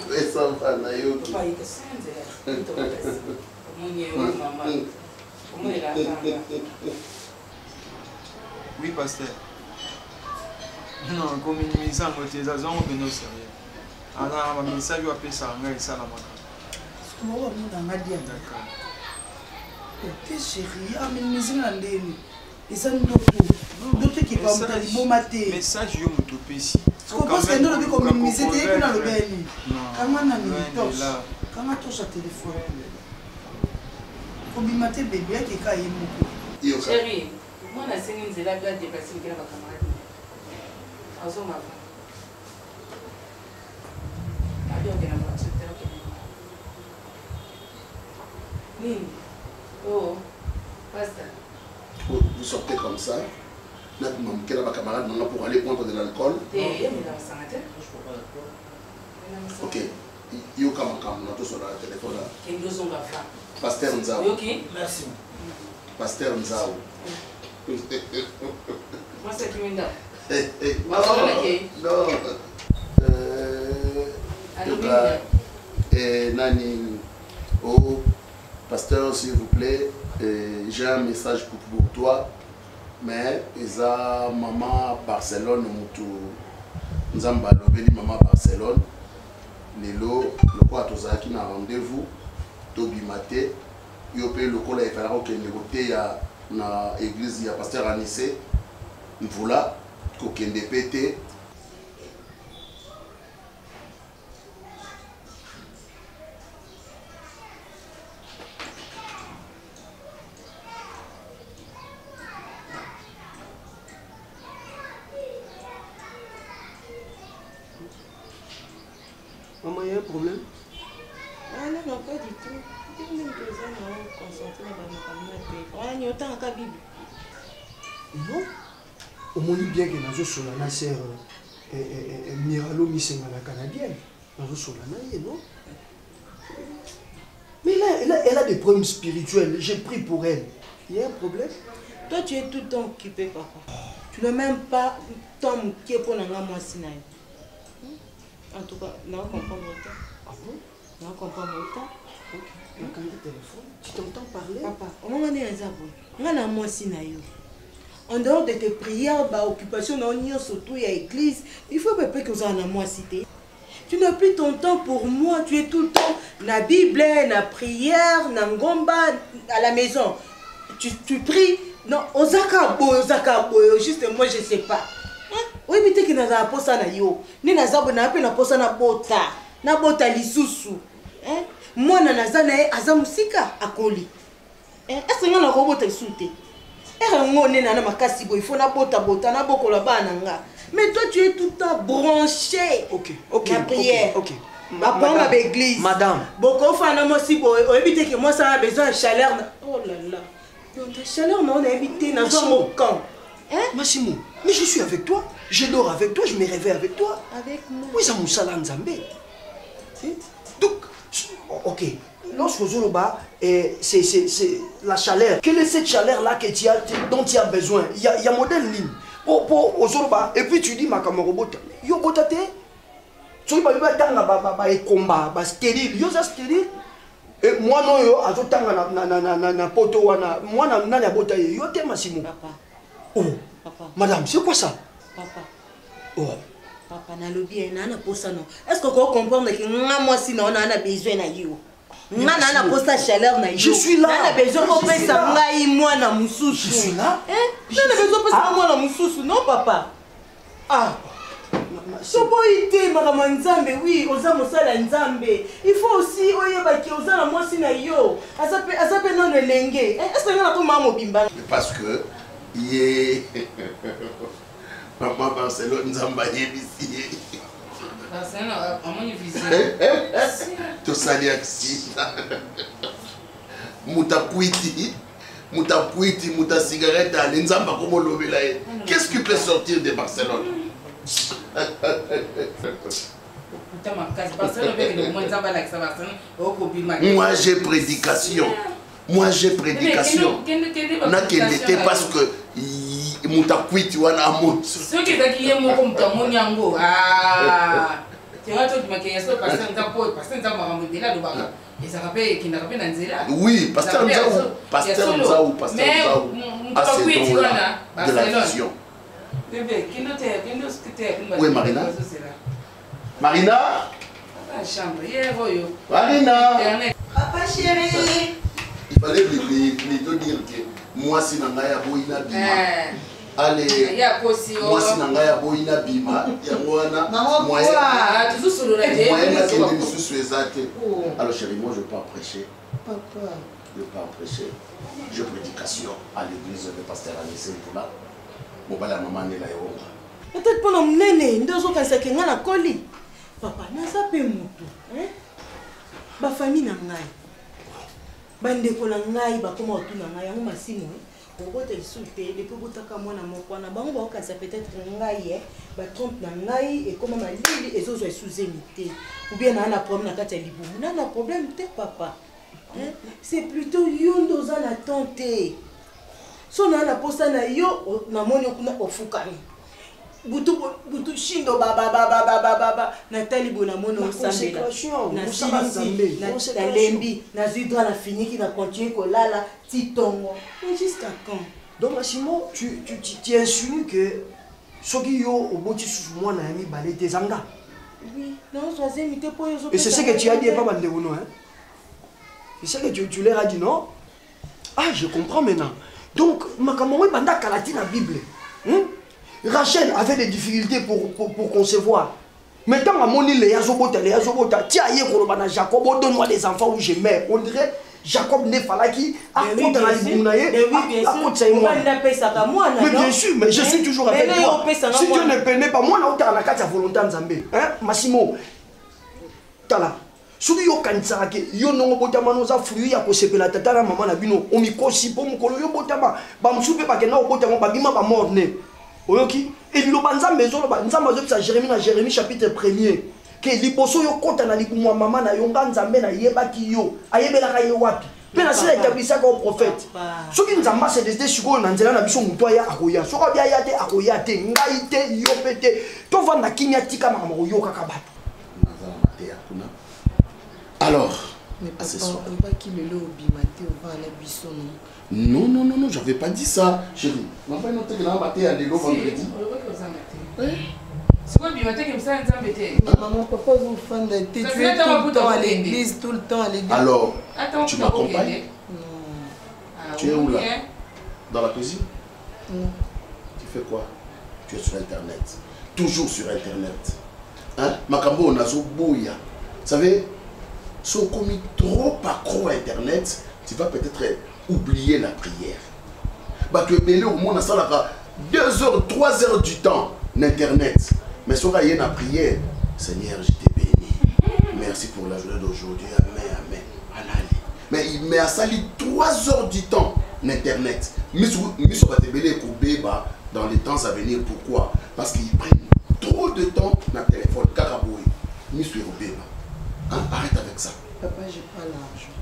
Speaker 3: Oui, ça va, Nayo. Papa, il est maman. Comment il a oui, pasteur. Non, comme une mise en côté, ça zone de nos sérieux. Alors, un message ou appelé ça, on a ça la main. D'accord. Ok, chérie, ah, mais mise en l'aine. Et ça nous doit d'autres qui vont me bon matin. Message, je me toupe ici. Tu comprends ce que nous avons comme une mise en l'aine dans le béni. Comment on a mis une torche? Comment on touche à téléphone? Comme il m'a dit, bébé, qui est caillé beaucoup. Chérie. Moi, je suis une zéla bien dépassée avec ma camarade. Azo ma femme. Abi on est la voiture, Nini. Oh, basta. Vous sortez comme ça. Là, vous m'avez ma camarade pour aller prendre de l'alcool. Ok. Il y a comme on a sur le téléphone là. Pasteur Nzao. Ok, merci. Pasteur Nzao. Moi, c'est qui m'inda. Non. Nani, oh, pasteur, s'il vous plaît, j'ai un message pour toi, mais isa maman Barcelone, nous avons balobeli maman Barcelone, Lelo, le quoi tozaki na rendez-vous, Tobi Maté, Yopé le cola et faire que négoté ya na église ya pasteur Anissé, voilà, kokende pété.
Speaker 9: Maman, il y a un problème?
Speaker 6: Ah non, non, pas du tout. Je vais me concentrer dans ma Bible.
Speaker 9: Non. On m'a dit bien que nous sommes la sœur Miralo Missenga la canadienne. Nous sommes la non? Mais là, elle a des problèmes spirituels. J'ai pris pour elle. Il y a un problème?
Speaker 6: Toi, tu es tout le temps occupé, papa. Tu n'as même pas ton qui est pour la maman Sinaï. En tout cas, on va comprendre autant.
Speaker 9: Ah bon?
Speaker 6: On va comprendre autant.
Speaker 9: Ok. Donc, quand le téléphone, tu t'entends parler?
Speaker 6: Papa, on va aller à Zabo. On va aller à Moissinaï. En dehors de tes prières, occupation, surtout à l'église, il faut que vous en ayez moins cité. Tu n'as plus ton temps pour moi, tu es tout le temps la Bible, la prière, la ngomba, à la maison. Tu pries, non, Osaka boy, juste moi je ne sais pas. Oui, mais tu es dans la poste na yo. Ni na zabo na pe na poste na bota lisusu. Moi na nazana azamusika akoli. Est-ce que na ko bota souté? Il faut na bota na bokola bana nga. Mais toi tu es tout le temps branché.
Speaker 9: Ok.
Speaker 6: La prière.
Speaker 9: Ok.
Speaker 6: À l'église.
Speaker 9: Madame.
Speaker 6: Beaucoup de femmes ont évité que moi ça a besoin de chaleur. Oh là là. Donc la chaleur on a évité dans un camp.
Speaker 9: Massimo, Mais je suis avec toi, je dors avec toi, je me réveille avec toi.
Speaker 6: Avec moi.
Speaker 9: Oui, ça m'a salé Nzambé. Donc, ok. Lorsque Zoloba, c'est la chaleur. Quelle est cette chaleur-là dont tu as besoin? Il y a modèle ligne. Pour Zoloba, et puis tu dis, ma camarade, yo botate. Tu vas y combat, stérile, yo stérile. Et moi non yo, azotanga na poto wana, moi na ya bota yo te Massimo.
Speaker 6: Papa.
Speaker 9: Oh.
Speaker 6: Papa.
Speaker 9: Madame, c'est quoi ça?
Speaker 6: Papa.
Speaker 9: Oh.
Speaker 6: Papa na lobby na posa non. Est-ce que vous comprenez que moi si on a besoin na yo? Na posa chaleur na yo.
Speaker 9: Je suis là.
Speaker 6: Na besoin ko pesa ngai moi na mususu.
Speaker 9: Je suis là.
Speaker 6: Na besoin pesa moi na mususu, non papa? Ah. Soboïté Madame Nzambe, oui, oza mosala Nzambe. Il faut aussi oyeba ki oza na mwasi na yo. Azape non le lenge. Est-ce que na ko mama bimba?
Speaker 5: Parce que yé Maman Barcelone Nzamba yebisi.
Speaker 4: Barcelone amoni visite.
Speaker 5: To sali aksi. Mutakwiti, muta cigarette à Nzamba comme lobela. Qu'est-ce qui peut sortir de Barcelone? Moi j'ai prédication. Moi j'ai prédication. N'a qu'elle était parce que Moutakwiti wana amot.
Speaker 4: Ce qui est qui est mon compte mon yango. Ah. Tu vois tout ma question parce que ça m'a rendu là de et ça rappelle qui n'a pas Nanzela.
Speaker 5: Oui, pasteur Nzaou, pasteur Nzaou. De la vision. Oui, Marina. Marina. Marina.
Speaker 10: Papa chérie.
Speaker 5: Il fallait plutôt dire que moi, si Nangaya Boina Bima. Allez, moi, si Nangaya Boina Bima. Alors, chérie, moi, je ne veux pas prêcher.
Speaker 6: Papa.
Speaker 5: Je ne veux pas prêcher. Je prédication à l'église de pasteur Anissé pour là.
Speaker 6: Peut-être pour nous mener, nous devons faire que nous avons collé. Papa, nous avons fait tout. Ma famille n'a pas. Bande ko na ngai ba koma otu na ngai yango Massimo obo te souté les pour botaka mwana moko na bango ba okasa peut-être ngai ba trompe na ngai et comment na lili ezozo sous-émité ou bien na problème na kati ya libumu na problème te papa. C'est plutôt yondo za na tante. So na posa na yo na moni okuna ofukani. Butu shindo baba Nathalie Bonamone au Sambela na Silisi na Lembi na Zidra na finiki na continuer kolala titongo mais jusqu'à quand?
Speaker 9: Donc Massimo, tu insinues que soki yo oboti sous moi na yami balé zanga.
Speaker 6: Oui, non, troisièmeité pour yo.
Speaker 9: Et c'est ce que tu as dit pas bande wono hein. C'est ce que tu leur as dit non? Ah, je comprends maintenant. Donc makamongwe banda kalati na Bible. Rachel avait des difficultés pour concevoir. Maintenant, à mon île, les Yazobota, tiens, Jacob, donne-moi des enfants où je meurs. On dirait Jacob n'est pas là qui a fait dans la Libounaye. Mais bien sûr, mais je suis toujours avec toi. Si Dieu ne permet pas, moi, là, on a la volonté en Zambé. Hein, Massimo, Tala. Soki yo kanisa ke yo nongo botama noza fruit ya kosepela tata na mama na bino omikosi po mukolo yo botama ba musupe ba kena obotama ba bima ba morne. Oyoki et lobanza maison lo banza mazo pisa Jérémie chapitre 1er ke liboso yo kota na libumu mama na yo nzambe na yebaki yo ayebela ka yo wapi pe na sila établissaka au prophète soki nzamba se desde siko na nzela na biso muto ya akoya soko bia ya te akoya te ngai te yo pete to vanda kinya tika mama yo kaka bato
Speaker 5: nazala mate akuna. Alors,
Speaker 4: mais papa, on va qu'il le bimate, on va à la buisson.
Speaker 5: Non, j'avais pas dit ça, chérie. On va noter que là, on va aller le vendredi.
Speaker 4: C'est quoi bimate comme ça,
Speaker 10: maman, papa, vous fan de thé. Tu es tout le temps à l'église, tout le temps à l'église.
Speaker 5: Alors, tu m'accompagnes? Tu es où là? Dans la cuisine?
Speaker 10: Non.
Speaker 5: Tu fais quoi? Tu es sur Internet. Toujours sur Internet. Hein? Makambo, on a zo bouya. Vous savez, si on commet trop accro à Internet, tu vas peut-être oublier la prière. Bah, tu es belé au moins, ça là, 2 heures, 3 heures du temps d'Internet. Mais si on a la prière, Seigneur, je t'ai béni. Merci pour la journée d'aujourd'hui. Amen, amen. Mais à sali 3 heures du temps d'Internet. Mais si on va te belé, dans les temps à venir. Pourquoi? Parce qu'ils prennent trop de temps dans le téléphone. Caraboué, ni sur le hein? Arrête avec ça.
Speaker 10: Papa, j'ai pas l'argent.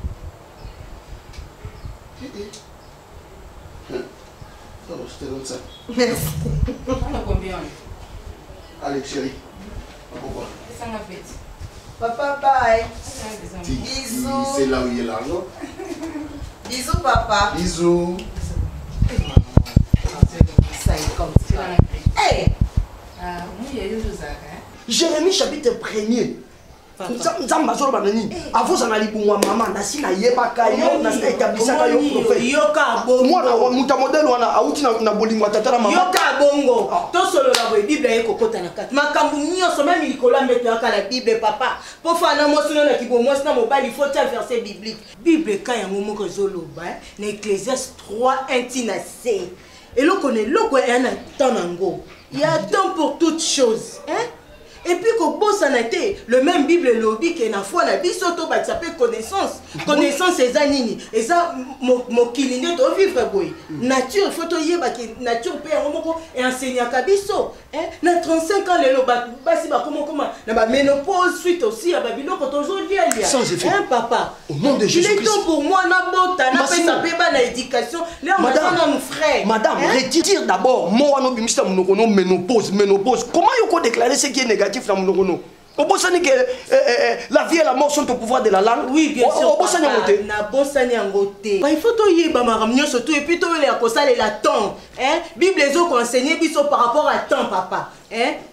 Speaker 5: Alors, je te donne ça.
Speaker 10: Merci.
Speaker 4: On a combien?
Speaker 5: Allez, chérie. Pourquoi?
Speaker 4: Ça m'a fait.
Speaker 10: Papa, bye.
Speaker 5: Bisous. C'est là où il y a l'argent.
Speaker 10: Bisous, papa.
Speaker 5: Bisous.
Speaker 10: Ça est comme ça. Hey!
Speaker 9: Jérémie chapitre 1er. Nzamba zolo banani avant ça nali bungwa mama nasi na yebaka yo na établissaka yo prophète
Speaker 6: yoka bongo
Speaker 9: moi na muta modèle wana auti na bolingo tata mama
Speaker 6: yoka bongo to solo la bo bible ekokota na kati makambu nyonso même likola mbeto yaka la bible papa po fana mosino na kibo mosina mobali faut tel verset biblique bible ka yango moko zoloba na Ecclésiaste 3 1 na C et loko ne loko ena tanango il y a temps pour toutes choses hein. Et puis qu'on bosse en été, le même Bible lobby qui est na foi la biso to ba s'appelle connaissance. Connaissance c'est zanini. Et ça mo kilinde to vivre boy. Nature faut to yeba que nature pe ngomoko et enseigner ka biso. Hein? Na 35 ans lelo ba si ba comment na ba ménopause suite aussi à babilo quand toujours dia lia.
Speaker 9: Sans effet.
Speaker 6: Hein papa.
Speaker 9: Au nom de Jésus.
Speaker 6: Il est temps pour moi na bota na pe sa pe ba na éducation. Là on va mon frère.
Speaker 9: Madame, retire d'abord moi no bimista monoko no ménopause. Comment yoko déclarer ce qui est négatif? La vie et la mort sont au pouvoir de la langue.
Speaker 6: Oui, bien sûr. Il faut que tu aies surtout et puis tu aies la temps. Bible les autres enseigné par rapport à temps, papa.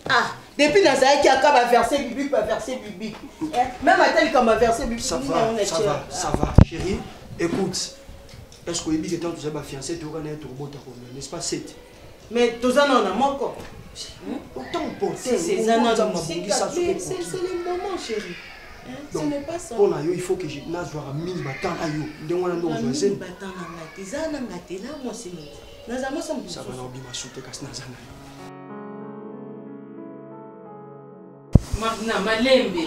Speaker 6: Ah, depuis dans qui a verset biblique, même à tel comme verset biblique.
Speaker 9: Ça va, chérie. Écoute, est-ce que tu as fiancé, tu as n'est-ce pas 7?
Speaker 6: Mais tu as un amour.
Speaker 9: Autant penser,
Speaker 6: c'est le moment, chérie. Ce n'est pas ça.
Speaker 9: Pour la il faut que je naisse voir 1000 battants à you. De moi, on a
Speaker 6: 1000 battants à la tisa, là, moi, c'est nous. Ça va,
Speaker 9: on va shooter casse nazana.
Speaker 4: Magna malembe.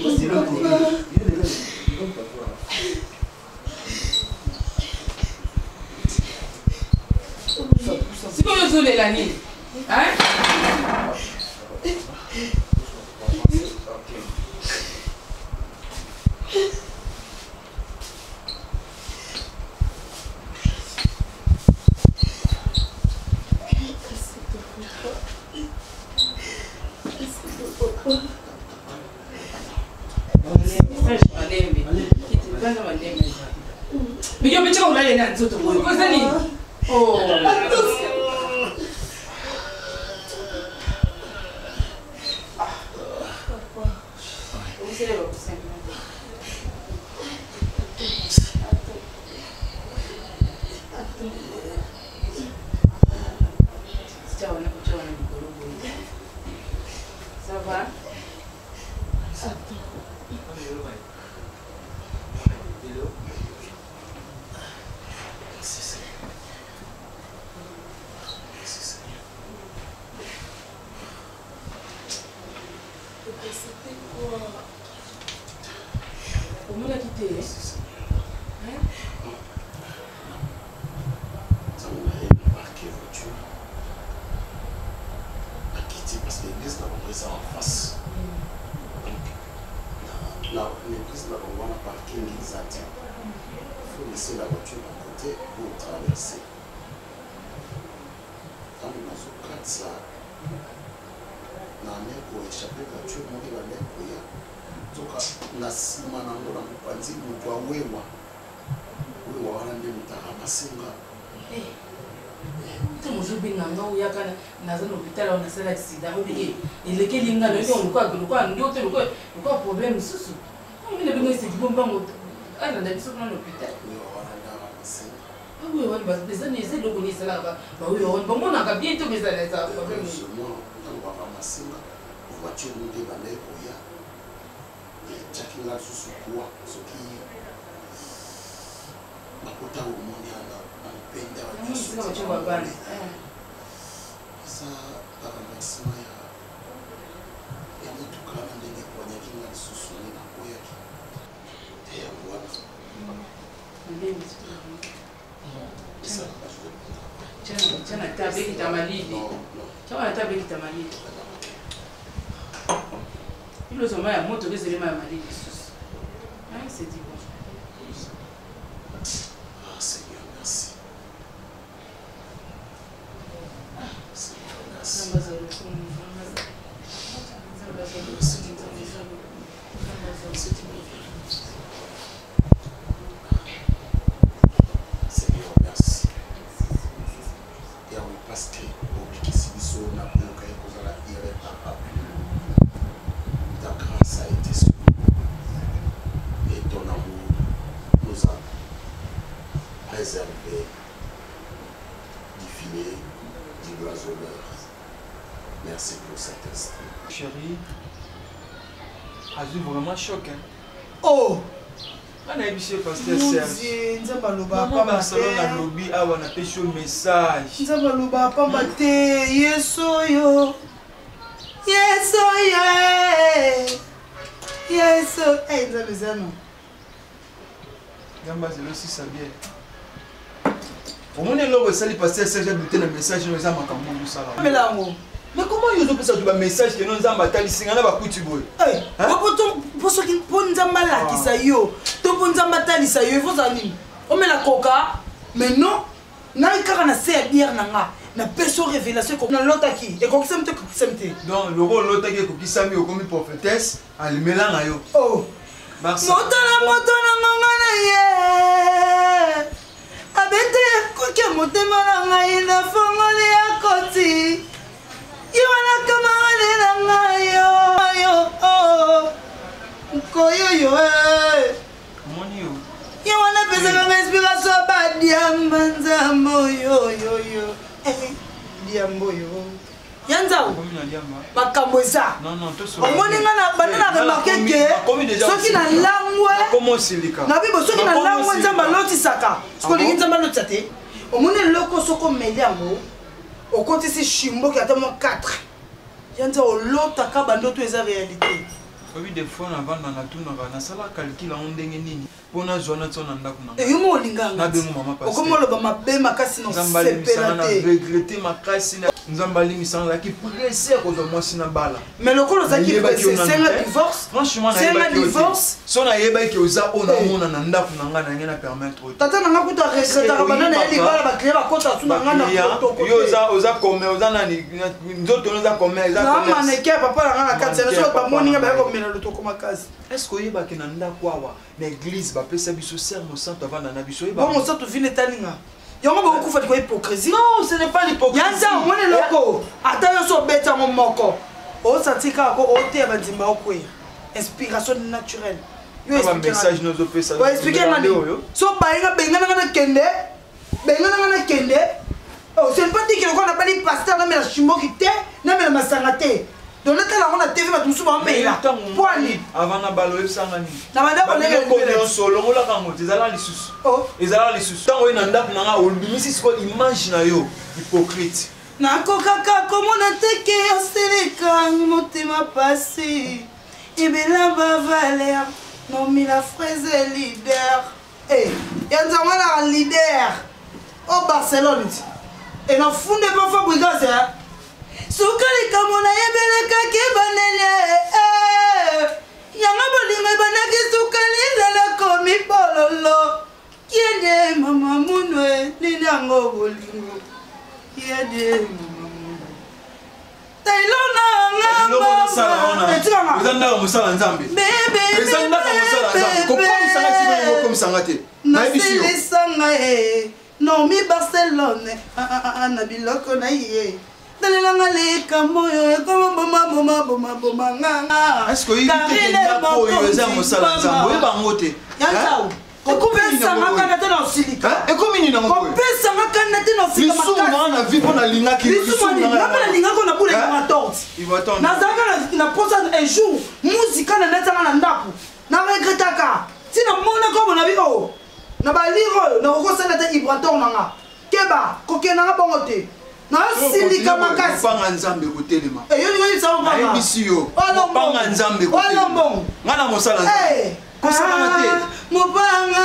Speaker 4: C'est comme le soleil la nuit. Hein? Mais yo petit comme là il y a un autre boy. Quoi ça ni? Oh. Ça va? Comment l'a quitté? Hein?
Speaker 5: Ça m'a marqué voiture. A quitté parce que l'église n'a pas pris ça en face. Donc, l'église n'a pas un parking exact. Il faut laisser la voiture à côté pour traverser. Quand on a ce ça, on a échappé la voiture, on a échappé. Na sima na ngona mpanzi mtu awewa wana ndi mutamasinga
Speaker 4: Muzo binganga uyaka naza l'hôpital on a ça l'accident obi eleke linga no yo ngwa ndio te ngwa problème susu on ne bingo c'est bomba moto ana na biso na l'hôpital oui on va besoin de le connaître là ba oui on va mona ka bientôt besoin de ça problème
Speaker 5: on va masinga voiture ndi bale oya chacun a sous quoi ce qui ma kota au monde à peine d'avoir ça par remerciement ya mtu kama ndenge kwa nyingi na susuni na koya ki ya watu
Speaker 4: Chana tabeki tamalidi. ta be kita mali. Il nous a moto que c'est les mali. Ah, c'est dit bon.
Speaker 5: Ah, Seigneur, merci. Seigneur, merci. Seigneur, merci. Et on passe que au Kisibiso, on a pu la irréparable. Ta grâce a été sur nous. Et ton amour nous a préservé du filet du l'oiseleur. Merci pour cet instant.
Speaker 2: Chérie, Azul vraiment choc. Hein?
Speaker 3: Oh!
Speaker 2: On a ébiché pasteur Serge. Maman Barcelone a lobby, ah on a pêché un message.
Speaker 3: Nzabaloba pambate, yesoyo. Yesoyo. Yeso. Eh, Nzabezano.
Speaker 2: Gamba c'est aussi ça bien. Au moins là où sali pasteur Serge a buté un message nous a makambo musala.
Speaker 3: Mais là ngo.
Speaker 2: Mais comment ils ont pu ça un message que nous avons battu singa na ba kutiboy.
Speaker 3: Eh, pour ceux qui ponza malaki sa yo, to ponza matali sa yo, faut ça nini. On met la coca, mais non. Na ikara na se bière nanga. Na peso révélation ko na lotaki. Et ko kisemte ko kisemte.
Speaker 2: Donc le rôle lotaki ko kisami ko mi prophétesse, al melanga yo.
Speaker 3: Oh. Motona nganga na ye. Abete ko ke motema na ngai na fongole ya koti. Iwana kamane na ngai yo. Oh. Koyo yo.
Speaker 2: Moni yo.
Speaker 3: Iwana pesa kama inspiration ba diambanza moyo yo. Diambo yo. Yanzao. Makambo eza.
Speaker 2: Non non, tout ça.
Speaker 3: Omoni ngana banana remarquer que soki na langwe.
Speaker 2: Comment silika?
Speaker 3: Na bibo soki na langwe nzamba loti saka. Soki nzamba loti sate. Omoni loko soko meliango. Okoti si shimbo ki ata mo 4. Yanzao lota ka bandoto eza réalité.
Speaker 2: Oui, des fois, on va dans la tour, on a sala calcul en dengenini. Pour na zone ton anda kuna.
Speaker 3: Et yumo linganga.
Speaker 2: Na bemu mama passe.
Speaker 3: Okomo lo ba mabe makasi no sepelate.
Speaker 2: Regretter makasi na nzambali misanga ki pressé ko zo mwasi na bala.
Speaker 3: Mais le colo zaki pressé, c'est un divorce.
Speaker 2: Franchement,
Speaker 3: c'est un divorce.
Speaker 2: Son na yeba ki oza ona mona na ndaku na nga na ngena permettre.
Speaker 3: Tata na ngakuta regreta ka banana eli bala ba client ba kota tuna nga na koto.
Speaker 2: Yo oza comme oza na ni nzoto oza comme oza
Speaker 3: comme. Na maneke papa na nga katse so ba moninga ba ko mena luto koma kazi.
Speaker 2: Est-ce que yeba ki na ndaku awa na église ba pesa biso sermo santo avant na biso yeba.
Speaker 3: Bon mon santo vine talinga. Yango ba okufa di ko hypocrisie.
Speaker 2: Non, ce n'est pas l'hypocrisie.
Speaker 3: Yanza mone loko. Ata yo so beta mo moko. O satika ko o te ba ndimba okwe. Inspiration naturelle.
Speaker 2: Yo expliquer message nous opé ça.
Speaker 3: Yo expliquer mani. So bainga bengana na kende. Bengana na kende. Oh, c'est pas dit que on a pas dit pasteur na mela chimbo ki te, na mela masanga te. Donc là on a TV ba musu ba mbela. Poani.
Speaker 2: Avant na balo ebsangani.
Speaker 3: Na banda ko lele
Speaker 2: ko solo ngola ka ngoti zala lisusu. Oh, ezala lisusu. Tango ina ndaku nanga olbimisi siko image na yo hypocrite.
Speaker 3: Na kokaka komona teke oseleka motema passé. Ibela ba valeur. Non mi la fraise leader. Eh, yanza ngala leader. Au Barcelone. Et non funde pas Fabregas hein. Sukali kamona yebeleka kebanele yanga bolingo banaki sukali lala komi bololo kiede mama munwe ninango bolingo kiede mama munwe tailona ngamba etika
Speaker 2: uzanda musala nzambe bebe uzanda musala nzambe kokoni sanga sibele komi sangate na ebisi yo
Speaker 3: sanga no mi Barcelone na biloko na ye.
Speaker 2: Est-ce que il y a pour user mon salaire? Oui, bah moté.
Speaker 3: Yanzao. Kopesa makana na silika.
Speaker 2: Et comme il n'a pas.
Speaker 3: Kopesa makana na silika.
Speaker 2: Bisu na vie pour na linga ki.
Speaker 3: Bisu na linga ko na bule na torte.
Speaker 2: Il va attendre.
Speaker 3: Na zaka na posa un jour musique na neta na ndaku. Na regretaka. Sina mona ko na biko. Na ba liro na ko sala ta ibraton nanga. Keba ko kenanga bongote. Na silika makasi
Speaker 2: panga nzambe kotelema
Speaker 3: eh yo ni sa panga
Speaker 2: na ebisi yo panga nzambe
Speaker 3: kotelema
Speaker 2: ngana mosala nzambe kosala te
Speaker 3: mopanga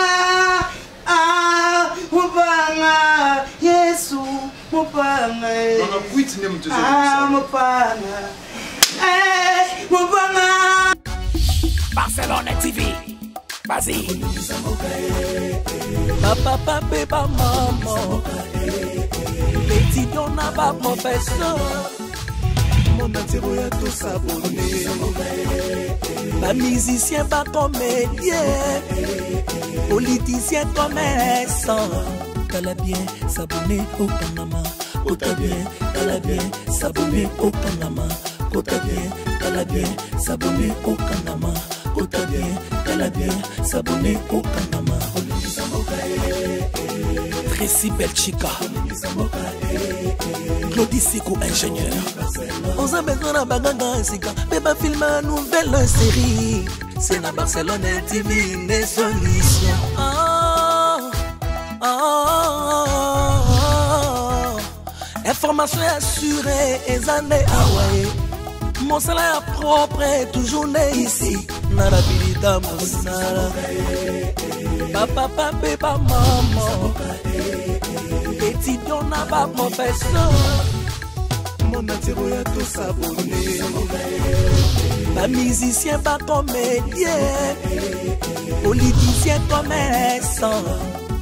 Speaker 3: mopanga Yesu
Speaker 6: Mopanga.
Speaker 2: Non, non, quit, ne me
Speaker 6: Ah, Mopanga. Mopanga.
Speaker 1: Barcelone TV. Vas-y. Papa, papa, maman. Petit don n'a pas professeur. Mon atiro ya tout s'abonner. Pas musicien, pas comédien. Politicien, commerçant. T'as bien s'abonner au Panama. T'as bien, t'as bien s'abonner au Panama. T'as bien, t'as bien s'abonner au Panama. T'as bien, t'as bien s'abonner au Panama. Tracy Belchica, Claudie Sikou, ingénieur. On a besoin d'un bagage, mais pas filmer une nouvelle série. C'est la Barcelone TV, les solutions. Information assurée, et années Hawaii. Mon salaire propre est toujours né ici. Narabilita Moussala. Papa, papa, maman. Petit don n'a pas professeur. Mon atiro ya tout s'abonner. Pas musicien, pas comédien. Politicien, commerçant.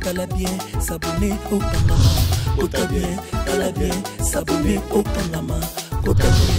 Speaker 1: T'as bien s'abonner au Panama. T'as bien s'abonner au Panama. T'as bien